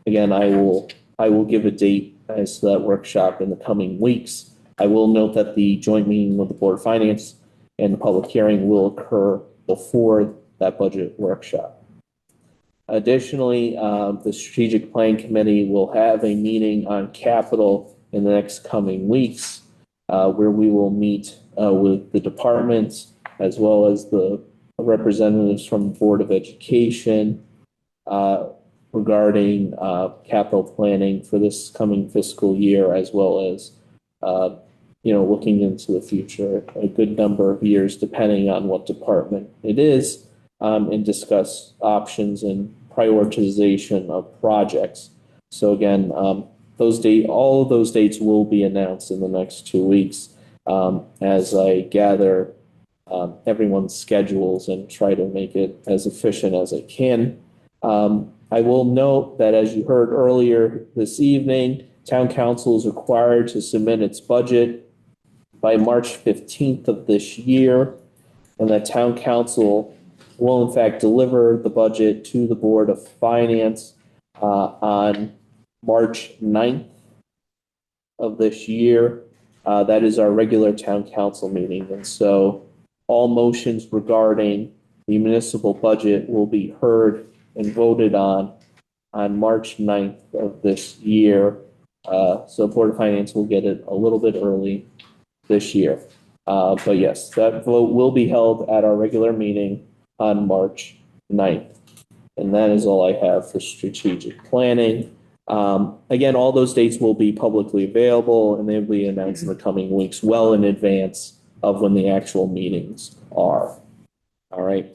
Again, I will give a date as to that workshop in the coming weeks. I will note that the joint meeting with the Board of Finance and the public hearing will occur before that budget workshop. Additionally, the Strategic Plan Committee will have a meeting on capital in the next coming weeks, where we will meet with the departments as well as the representatives from the Board of Education regarding capital planning for this coming fiscal year, as well as looking into the future, a good number of years, depending on what department it is, and discuss options and prioritization of projects. So again, all of those dates will be announced in the next 2 weeks as I gather everyone's schedules and try to make it as efficient as I can. I will note that, as you heard earlier this evening, Town Council is required to submit its budget by March 15th of this year, and that Town Council will in fact deliver the budget to the Board of Finance on March 9th of this year. That is our regular Town Council meeting, and so all motions regarding the municipal budget will be heard and voted on March 9th of this year. So Board of Finance will get it a little bit early this year. But yes, that vote will be held at our regular meeting on March 9th. And that is all I have for strategic planning. Again, all those dates will be publicly available and they'll be announced in the coming weeks, well in advance of when the actual meetings are. All right.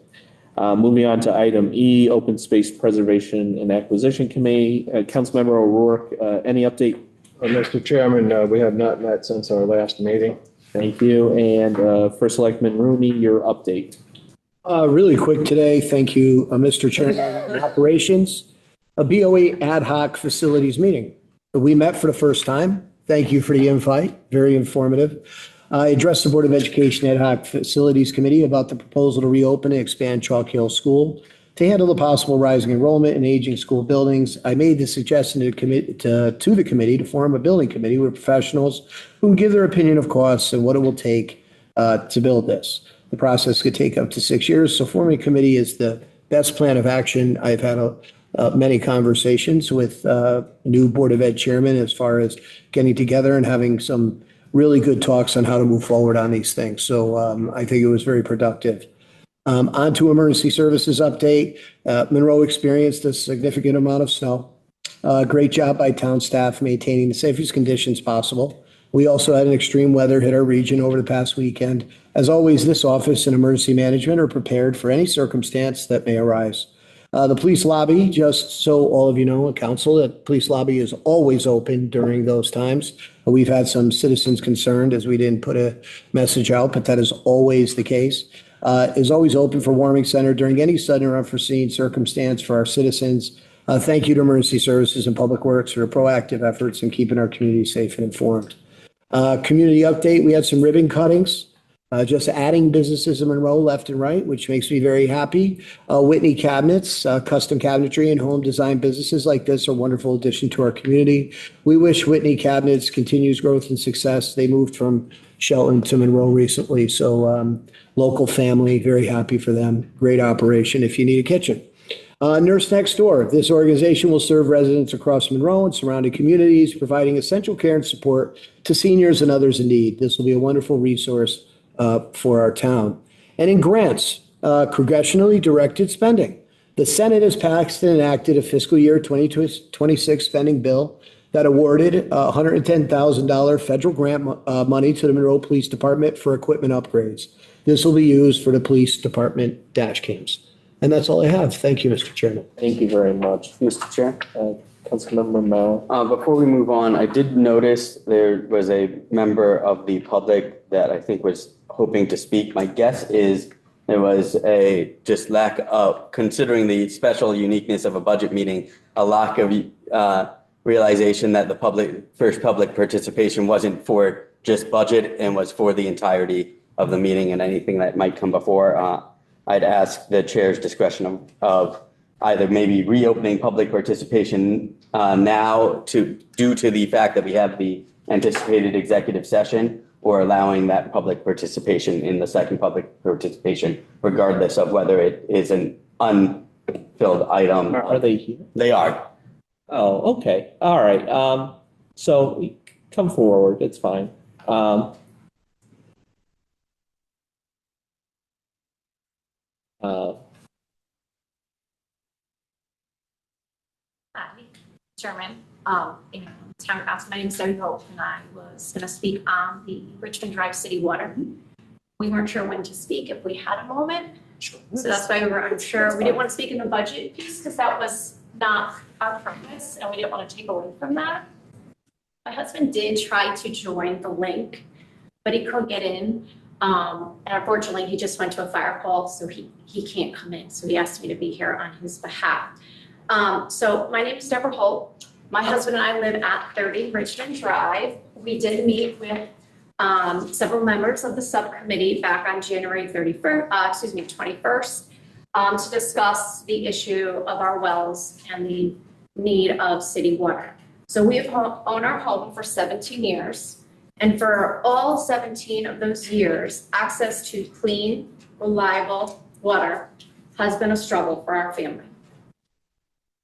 Moving on to item E, Open Space Preservation and Acquisition Committee. Councilmember O'Rourke, any update? Mr. Chairman, we have not met since our last meeting. Thank you. And First Selectman Rooney, your update. Really quick today, thank you, Mr. Chairman. Operations, a BOE ad hoc facilities meeting. We met for the first time. Thank you for the invite. Very informative. I addressed the Board of Education Ad Hoc Facilities Committee about the proposal to reopen and expand Chalk Hill School to handle the possible rising enrollment in aging school buildings. I made the suggestion to the committee to form a building committee with professionals who can give their opinion of costs and what it will take to build this. The process could take up to 6 years, so forming a committee is the best plan of action. I've had many conversations with new Board of Ed chairman as far as getting together and having some really good talks on how to move forward on these things. So I think it was very productive. On to emergency services update. Monroe experienced a significant amount of snow. Great job by town staff maintaining the safest conditions possible. We also had an extreme weather hit our region over the past weekend. As always, this office and emergency management are prepared for any circumstance that may arise. The police lobby, just so all of you know, council, the police lobby is always open during those times. We've had some citizens concerned as we didn't put a message out, but that is always the case. Is always open for warming center during any sudden or unforeseen circumstance for our citizens. Thank you to Emergency Services and Public Works for proactive efforts in keeping our community safe and informed. Community update, we had some ribbon cuttings. Just adding businesses in Monroe left and right, which makes me very happy. Whitney Cabinets, custom cabinetry and home design businesses like this are a wonderful addition to our community. We wish Whitney Cabinets continues growth and success. They moved from Shelton to Monroe recently, so local family, very happy for them. Great operation if you need a kitchen. Nurse Next Door. This organization will serve residents across Monroe and surrounding communities, providing essential care and support to seniors and others in need. This will be a wonderful resource for our town. And in grants, congressionally directed spending. The Senate has passed and enacted a fiscal year 2026 spending bill that awarded $110,000 federal grant money to the Monroe Police Department for equipment upgrades. This will be used for the police department dash cams. And that's all I have. Thank you, Mr. Chairman. Thank you very much. Mr. Chair? Councilmember Mao. Before we move on, I did notice there was a member of the public that I think was hoping to speak. My guess is there was a just lack of, considering the special uniqueness of a budget meeting, a lack of realization that the first public participation wasn't for just budget and was for the entirety of the meeting and anything that might come before. I'd ask the chair's discretion of either maybe reopening public participation now due to the fact that we have the anticipated executive session, or allowing that public participation in the second public participation, regardless of whether it is an unfilled item. Are they here? They are. Oh, okay. All right. So come forward. It's fine. Uh, Hi, Chairman, and Town Council. My name is Debbie Hope, and I was going to speak on the Richmond Drive City Water. We weren't sure when to speak, if we had a moment. So that's why we were unsure. We didn't want to speak in the budget piece because that was not our purpose, and we didn't want to take away from that. My husband did try to join the link, but he couldn't get in. And unfortunately, he just went to a fire call, so he can't come in. So he asked me to be here on his behalf. So my name is Deborah Holt. My husband and I live at 30 Richmond Drive. We did meet with several members of the subcommittee back on January 21st, to discuss the issue of our wells and the need of city water. So we have owned our home for 17 years. And for all 17 of those years, access to clean, reliable water has been a struggle for our family.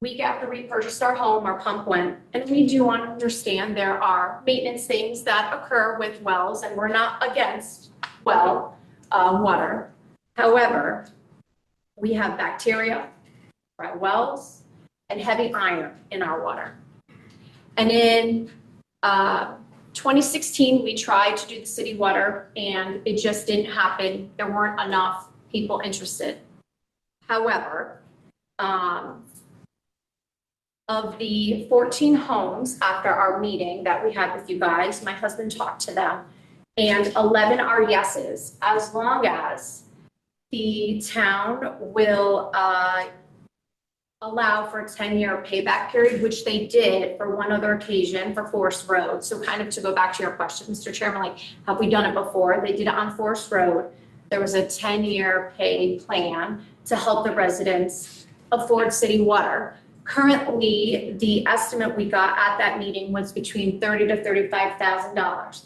Week after we purchased our home, our pump went, and we do want to understand there are maintenance things that occur with wells, and we're not against well water. However, we have bacteria, dry wells, and heavy iron in our water. And in 2016, we tried to do the city water, and it just didn't happen. There weren't enough people interested. However, of the 14 homes after our meeting that we had with you guys, my husband talked to them, and 11 are yeses, as long as the town will allow for a 10-year payback period, which they did for one other occasion for Forest Road. So kind of to go back to your question, Mr. Chairman, like, have we done it before? They did it on Forest Road. There was a 10-year pay plan to help the residents afford city water. Currently, the estimate we got at that meeting was between $30,000 to $35,000.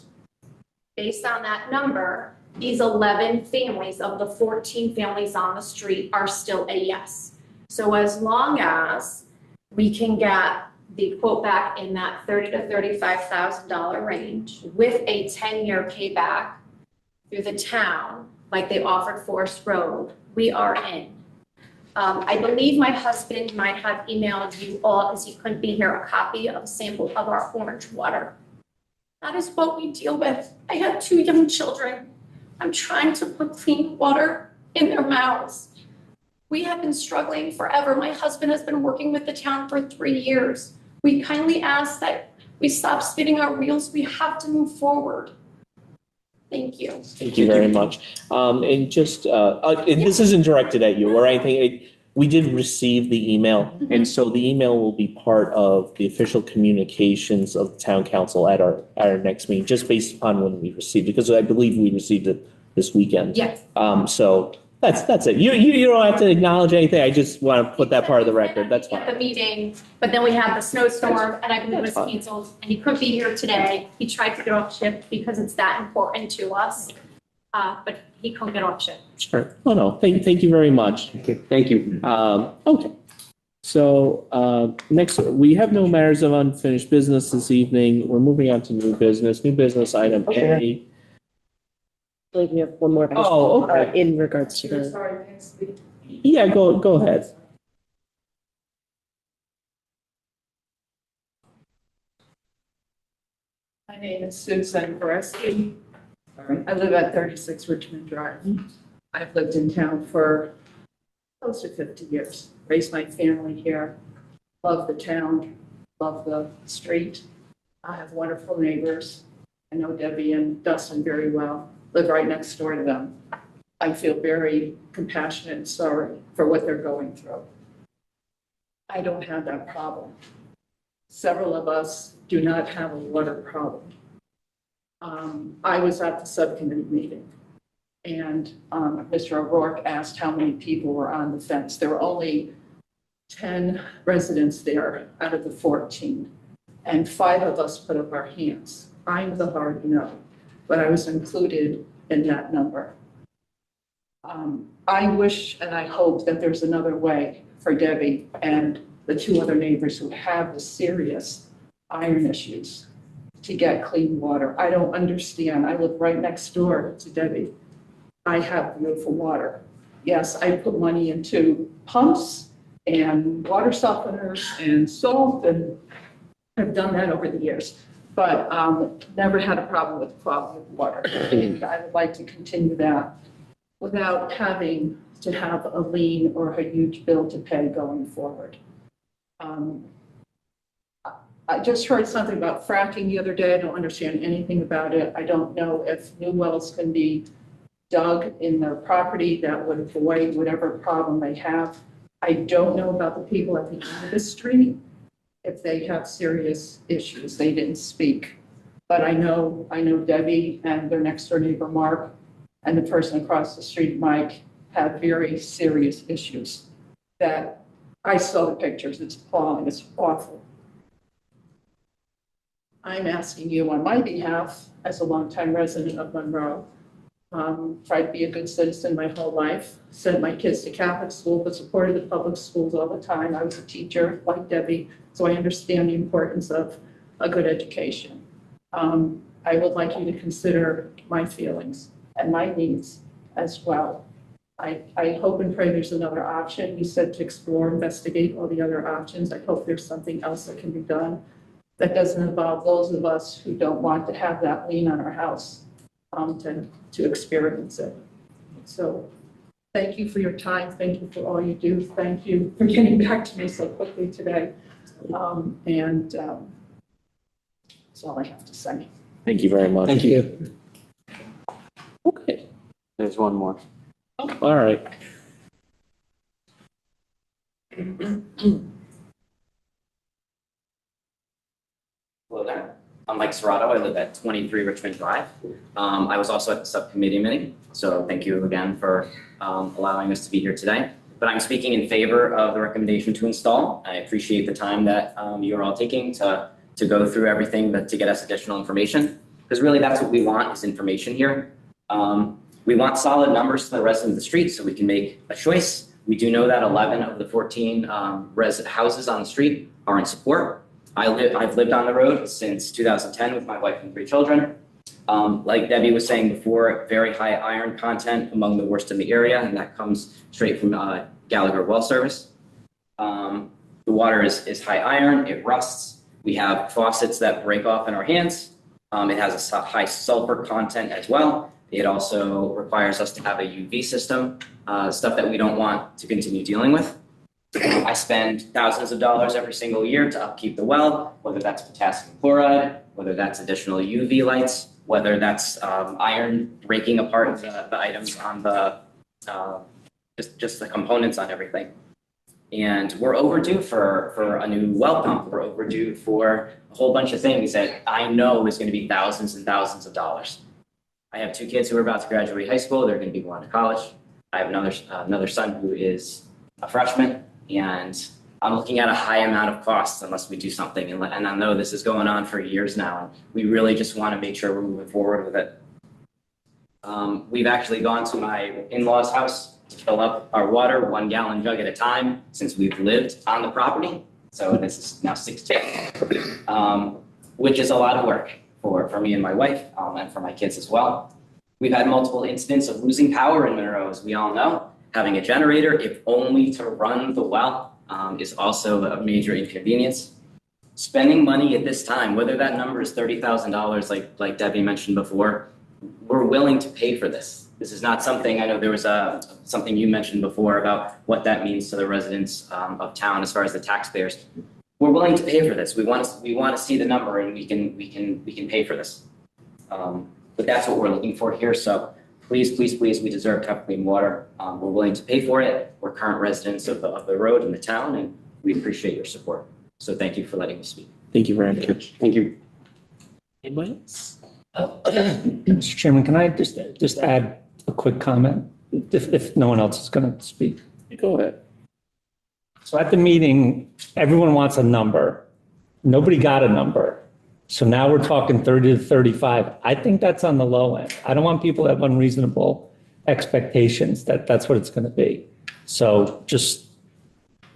Based on that number, these 11 families of the 14 families on the street are still a yes. So as long as we can get the quote back in that $30,000 to $35,000 range with a 10-year payback through the town, like they offered Forest Road, we are in. I believe my husband might have emailed you all, as he couldn't be here, a copy of a sample of our orange water. That is what we deal with. I have 2 young children. I'm trying to put clean water in their mouths. We have been struggling forever. My husband has been working with the town for 3 years. We kindly ask that we stop spinning our wheels. We have to move forward. Thank you. Thank you very much. And just, and this isn't directed at you or anything. We did receive the email, and so the email will be part of the official communications of the town council at our next meeting, just based upon when we received it, because I believe we received it this weekend. Yes. So that's it. You don't have to acknowledge anything. I just want to put that part of the record. That's fine. At the meeting, but then we had the snowstorm, and I believe it was canceled, and he couldn't be here today. He tried to get off shift because it's that important to us, but he couldn't get off shift. Sure. Oh, no. Thank you very much. Thank you. Okay. So next, we have no matters of unfinished business this evening. We're moving on to new business. New business item A. I believe we have one more. Oh, okay. In regards to the. Yeah, go ahead. My name is Susan Boreski. I live at 36 Richmond Drive. I've lived in town for close to 50 years, raised my family here, love the town, love the street. I have wonderful neighbors. I know Debbie and Dustin very well, live right next door to them. I feel very compassionate and sorry for what they're going through. I don't have that problem. Several of us do not have a water problem. I was at the subcommittee meeting, and Mr. O'Rourke asked how many people were on the fence. There were only 10 residents there out of the 14, and 5 of us put up our hands. I'm the hard no. but I was included in that number. I wish and I hope that there's another way for Debbie and the two other neighbors who have the serious iron issues to get clean water. I don't understand. I live right next door to Debbie. I have beautiful water. Yes, I put money into pumps and water softeners and salt, and I've done that over the years, but never had a problem with the quality of water. And I would like to continue that without having to have a lien or a huge bill to pay going forward. I just heard something about fracking the other day. I don't understand anything about it. I don't know if new wells can be dug in their property that would avoid whatever problem they have. I don't know about the people at the end of the street, if they have serious issues. They didn't speak. But I know Debbie and their next door neighbor, Mark, and the person across the street, Mike, have very serious issues that I saw the pictures. It's appalling. It's awful. I'm asking you on my behalf, as a longtime resident of Monroe, tried to be a good citizen my whole life, sent my kids to Catholic school, but supported the public schools all the time. I was a teacher like Debbie, so I understand the importance of a good education. I would like you to consider my feelings and my needs as well. I hope and pray there's another option. You said to explore, investigate all the other options. I hope there's something else that can be done that doesn't involve those of us who don't want to have that lien on our house to experience it. So thank you for your time. Thank you for all you do. Thank you for getting back to me so quickly today. That's all I have to say. Thank you very much. Thank you. Okay. There's one more. All right. Hello there. I'm Mike Serrato. I live at 23 Richmond Drive. I was also at the subcommittee meeting, so thank you again for allowing us to be here today. But I'm speaking in favor of the recommendation to install. I appreciate the time that you're all taking to go through everything to get us additional information, because really that's what we want is information here. We want solid numbers to the residents of the street so we can make a choice. We do know that 11 of the 14 houses on the street are in support. I've lived on the road since 2010 with my wife and 3 children. Like Debbie was saying before, very high iron content, among the worst in the area, and that comes straight from Gallagher Well Service. The water is high iron, it rusts. We have faucets that break off in our hands. It has a high sulfur content as well. It also requires us to have a UV system, stuff that we don't want to continue dealing with. I spend thousands of dollars every single year to upkeep the well, whether that's potassium chloride, whether that's additional UV lights, whether that's iron breaking apart the items on the, just the components on everything. And we're overdue for a new well pump. We're overdue for a whole bunch of things that I know is going to be thousands and thousands of dollars. I have 2 kids who are about to graduate high school. They're going to be going to college. I have another son who is a freshman. And I'm looking at a high amount of costs unless we do something. And I know this is going on for years now. And we really just want to make sure we're moving forward with it. We've actually gone to my in-laws' house to fill up our water 1 gallon jug at a time since we've lived on the property. So this is now 16, which is a lot of work for me and my wife and for my kids as well. We've had multiple incidents of losing power in Monroe, as we all know. Having a generator, if only to run the well, is also a major inconvenience. Spending money at this time, whether that number is $30,000, like Debbie mentioned before, we're willing to pay for this. This is not something, I know there was something you mentioned before about what that means to the residents of town as far as the taxpayers. We're willing to pay for this. We want to see the number, and we can pay for this. But that's what we're looking for here. So please, please, please, we deserve to have clean water. We're willing to pay for it. We're current residents of the road and the town, and we appreciate your support. So thank you for letting me speak. Thank you very much. Thank you. Anybody else? Mr. Chairman, can I just add a quick comment if no one else is going to speak? Go ahead. So at the meeting, everyone wants a number. Nobody got a number. So now we're talking 30 to 35. I think that's on the low end. I don't want people to have unreasonable expectations that that's what it's going to be. So just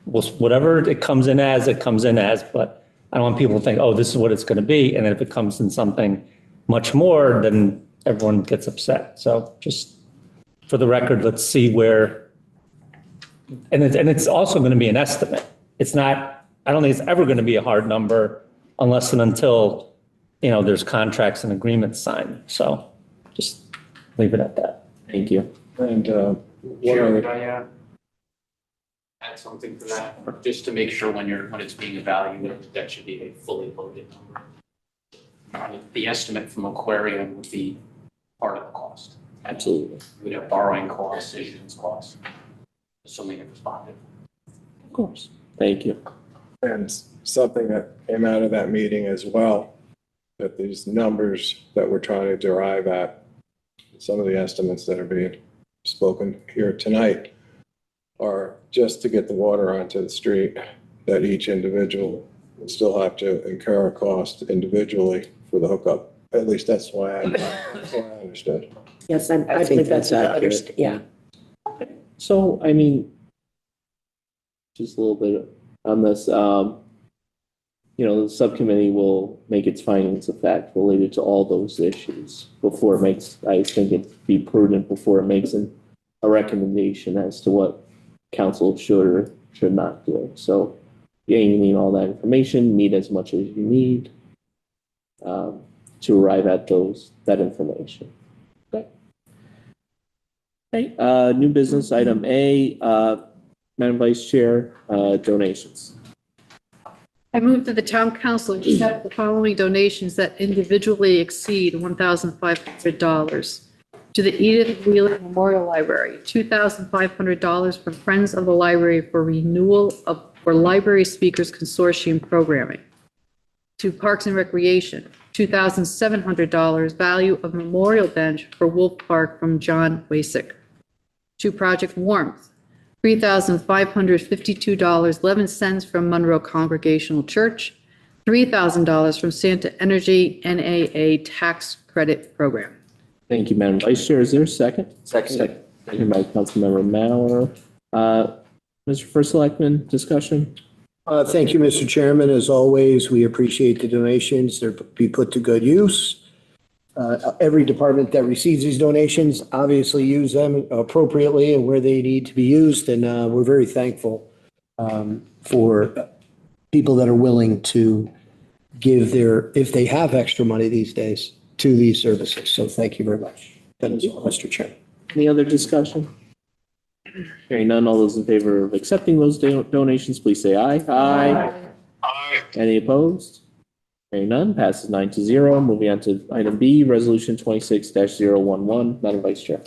whatever it comes in as, it comes in as, but I don't want people to think, oh, this is what it's going to be. And then if it comes in something much more, then everyone gets upset. So just for the record, let's see where, and it's also going to be an estimate. It's not, I don't think it's ever going to be a hard number unless and until, there's contracts and agreements signed. So just leave it at that. Thank you. And Chair, could I add something to that? Or just to make sure when it's being evaluated, that should be a fully loaded number. The estimate from Aquarium would be part of the cost. Absolutely. We would have borrowing costs, issuance costs, assuming it responded. Of course. Thank you. And something that came out of that meeting as well, that these numbers that we're trying to derive at, some of the estimates that are being spoken here tonight are just to get the water onto the street, that each individual will still have to incur a cost individually for the hookup. At least that's why I understood. Yes, I think believe that's that's accurate. understood, yeah. So, just a little bit on this, the subcommittee will make its findings of fact related to all those issues before it makes, I think it'd be prudent before it makes a recommendation as to what council should or should not do. So, you need all that information, need as much as you need to arrive at that information. Okay. Okay, new business item A, Madam Vice Chair, donations. I move that the town council accept the following donations that individually exceed $1,500. To the Edith Wheeler Memorial Library, $2,500 from Friends of the Library for renewal for Library Speakers Consortium programming. To Parks and Recreation, $2,700 value of memorial bench for Wolf Park from John Wasick. To Project Warmth, $3,552.11 from Monroe Congregational Church, $3,000 from Santa Energy NAA Tax Credit Program. Thank you, Madam Vice Chair. Is there a second? Second. Second by Councilmember Mauer. Mr. First Selectman, discussion? Thank you, Mr. Chairman. As always, we appreciate the donations. They're be put to good use. Every department that receives these donations obviously use them appropriately and where they need to be used. And we're very thankful for people that are willing to give if they have extra money these days, to these services. So thank you very much. That is all, Mr. Chairman. Any other discussion? Hearing none, all those in favor of accepting those donations, please say aye. Aye. Aye. Any opposed? Hearing none, passes 9-0. Moving on to item B, resolution 26-011. Madam Vice Chair.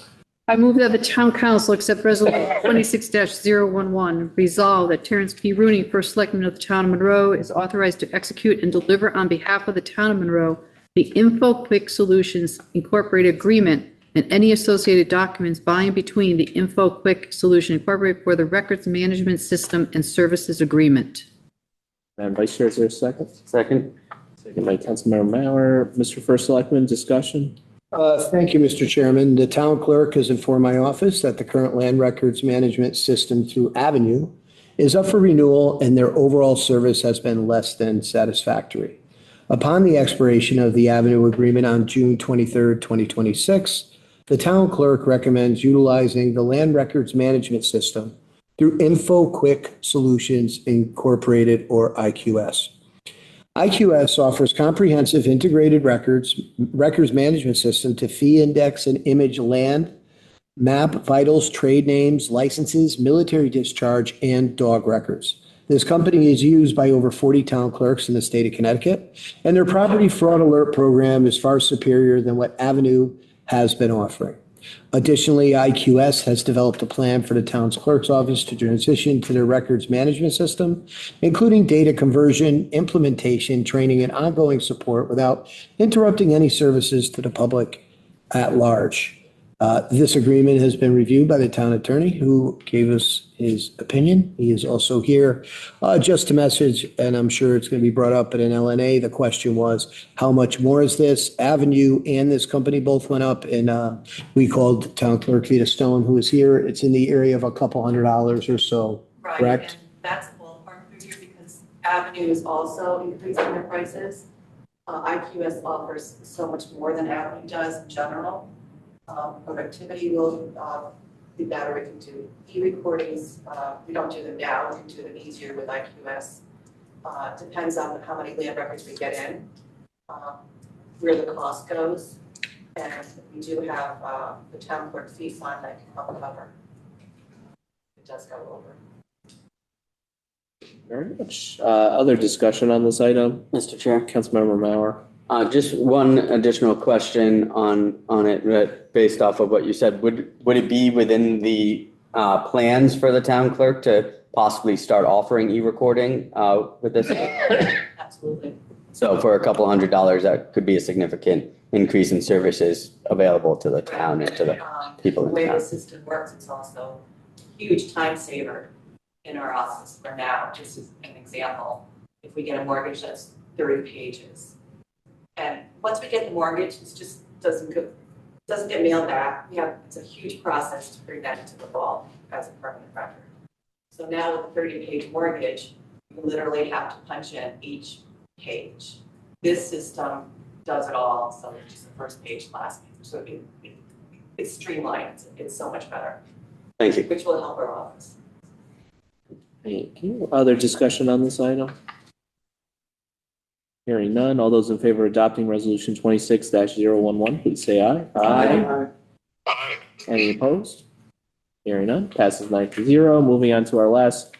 I move that the town council accept resolution 26-011, resolve that Terrence P. Rooney, first selectman of the town of Monroe, is authorized to execute and deliver on behalf of the town of Monroe the InfoQuick Solutions Incorporated Agreement and any associated documents by and between the InfoQuick Solution Incorporated for the Records Management System and Services Agreement. Madam Vice Chair, is there a second? Second. Second by Councilmember Mauer. Mr. First Selectman, discussion? Thank you, Mr. Chairman. The town clerk has informed my office that the current land records management system through Avenue is up for renewal and their overall service has been less than satisfactory. Upon the expiration of the Avenue agreement on June 23rd, 2026, the town clerk recommends utilizing the land records management system through InfoQuick Solutions Incorporated, or IQS. IQS offers comprehensive integrated records management system to fee index and image land, map vitals, trade names, licenses, military discharge, and dog records. This company is used by over 40 town clerks in the state of Connecticut, and their property fraud alert program is far superior than what Avenue has been offering. Additionally, IQS has developed a plan for the town's clerk's office to transition to their records management system, including data conversion, implementation, training, and ongoing support without interrupting any services to the public at large. This agreement has been reviewed by the town attorney, who gave us his opinion. He is also here just to message, and I'm sure it's going to be brought up at an LNA. The question was, how much more is this? Avenue and this company both went up, and we called town clerk Vita Stone, who is here. It's in the area of a couple $100 or so, Right, correct? and that's a ballpark figure because Avenue is also increasing their prices. IQS offers so much more than Avenue does in general. Productivity will be better. We can do e-recordings. We don't do them now. We can do them easier with IQS. Depends on how many land records we get in, where the cost goes. And we do have the town clerk fee fund that can help cover. It does go over. Very much. Other discussion on this item? Mr. Chair. Councilmember Mauer. Just one additional question on it, based off of what you said. Would it be within the plans for the town clerk to possibly start offering e-recording with this? Absolutely. So for a couple $100, that could be a significant increase in services available to the town and to the people The in way town. the system works, it's also a huge time saver in our office for now. Just as an example, if we get a mortgage that's 30 pages, and once we get the mortgage, it just doesn't get mailed back. It's a huge process to bring that into the vault as a permanent record. So now with a 30-page mortgage, you literally have to punch in each page. This system does it all, so it's just the first page, last page. So it's streamlined. It's so much better. Thank you. Which will help our office. Thank you. Other discussion on this item? Hearing none. All those in favor of adopting resolution 26-011, please say aye. Aye. Any opposed? Hearing none. Passes 9-0. Moving on to our last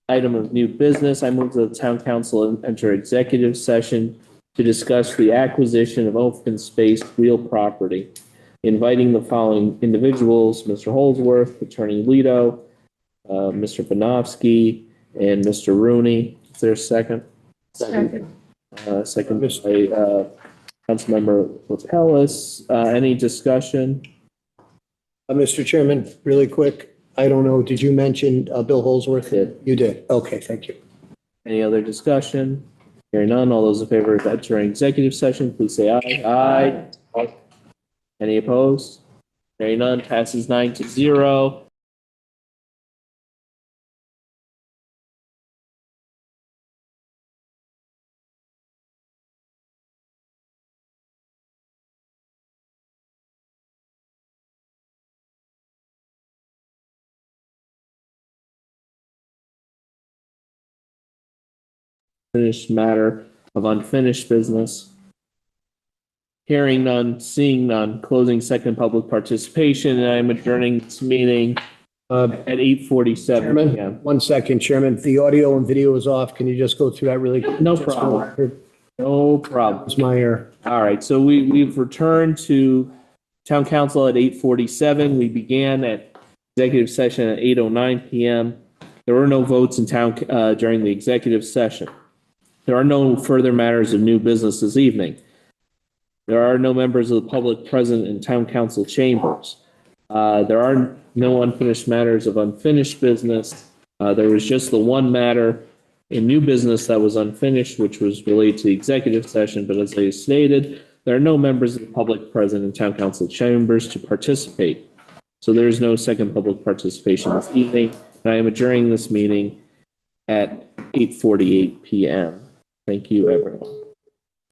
item of new business. I move that the town council enter executive session to discuss the acquisition of open space real property, inviting the following individuals: Mr. Holsworth, Attorney Lito, Mr. Panofsky, and Mr. Rooney. Is there a second? Second. Second by Councilmember Lapellis. Any discussion? Mr. Chairman, really quick, I don't know, did you mention Bill Holsworth? Did. You did. Okay, thank you. Any other discussion? Hearing none. All those in favor of entering executive session, please say aye. Aye. Any opposed? Hearing none. Passes 9-0. Finished matter of unfinished business. Hearing none, seeing none, closing second public participation, and I'm adjourning this meeting at 8:47 Chairman, p.m. 1 second, Chairman. The audio and video is off. Can you just go through that really quick? No Just for the problem. record? No problem. It's my error. All right, so we've returned to town council at 8:47. We began at executive session at 8:09 p.m. There were no votes in town during the executive session. There are no further matters of new business this evening. There are no members of the public present in town council chambers. There are no unfinished matters of unfinished business. There was just the one matter in new business that was unfinished, which was related to the executive session. But as I stated, there are no members of the public present in town council chambers to participate. So there is no second public participation this evening. And I am adjourning this meeting at 8:48 p.m. Thank you, everyone.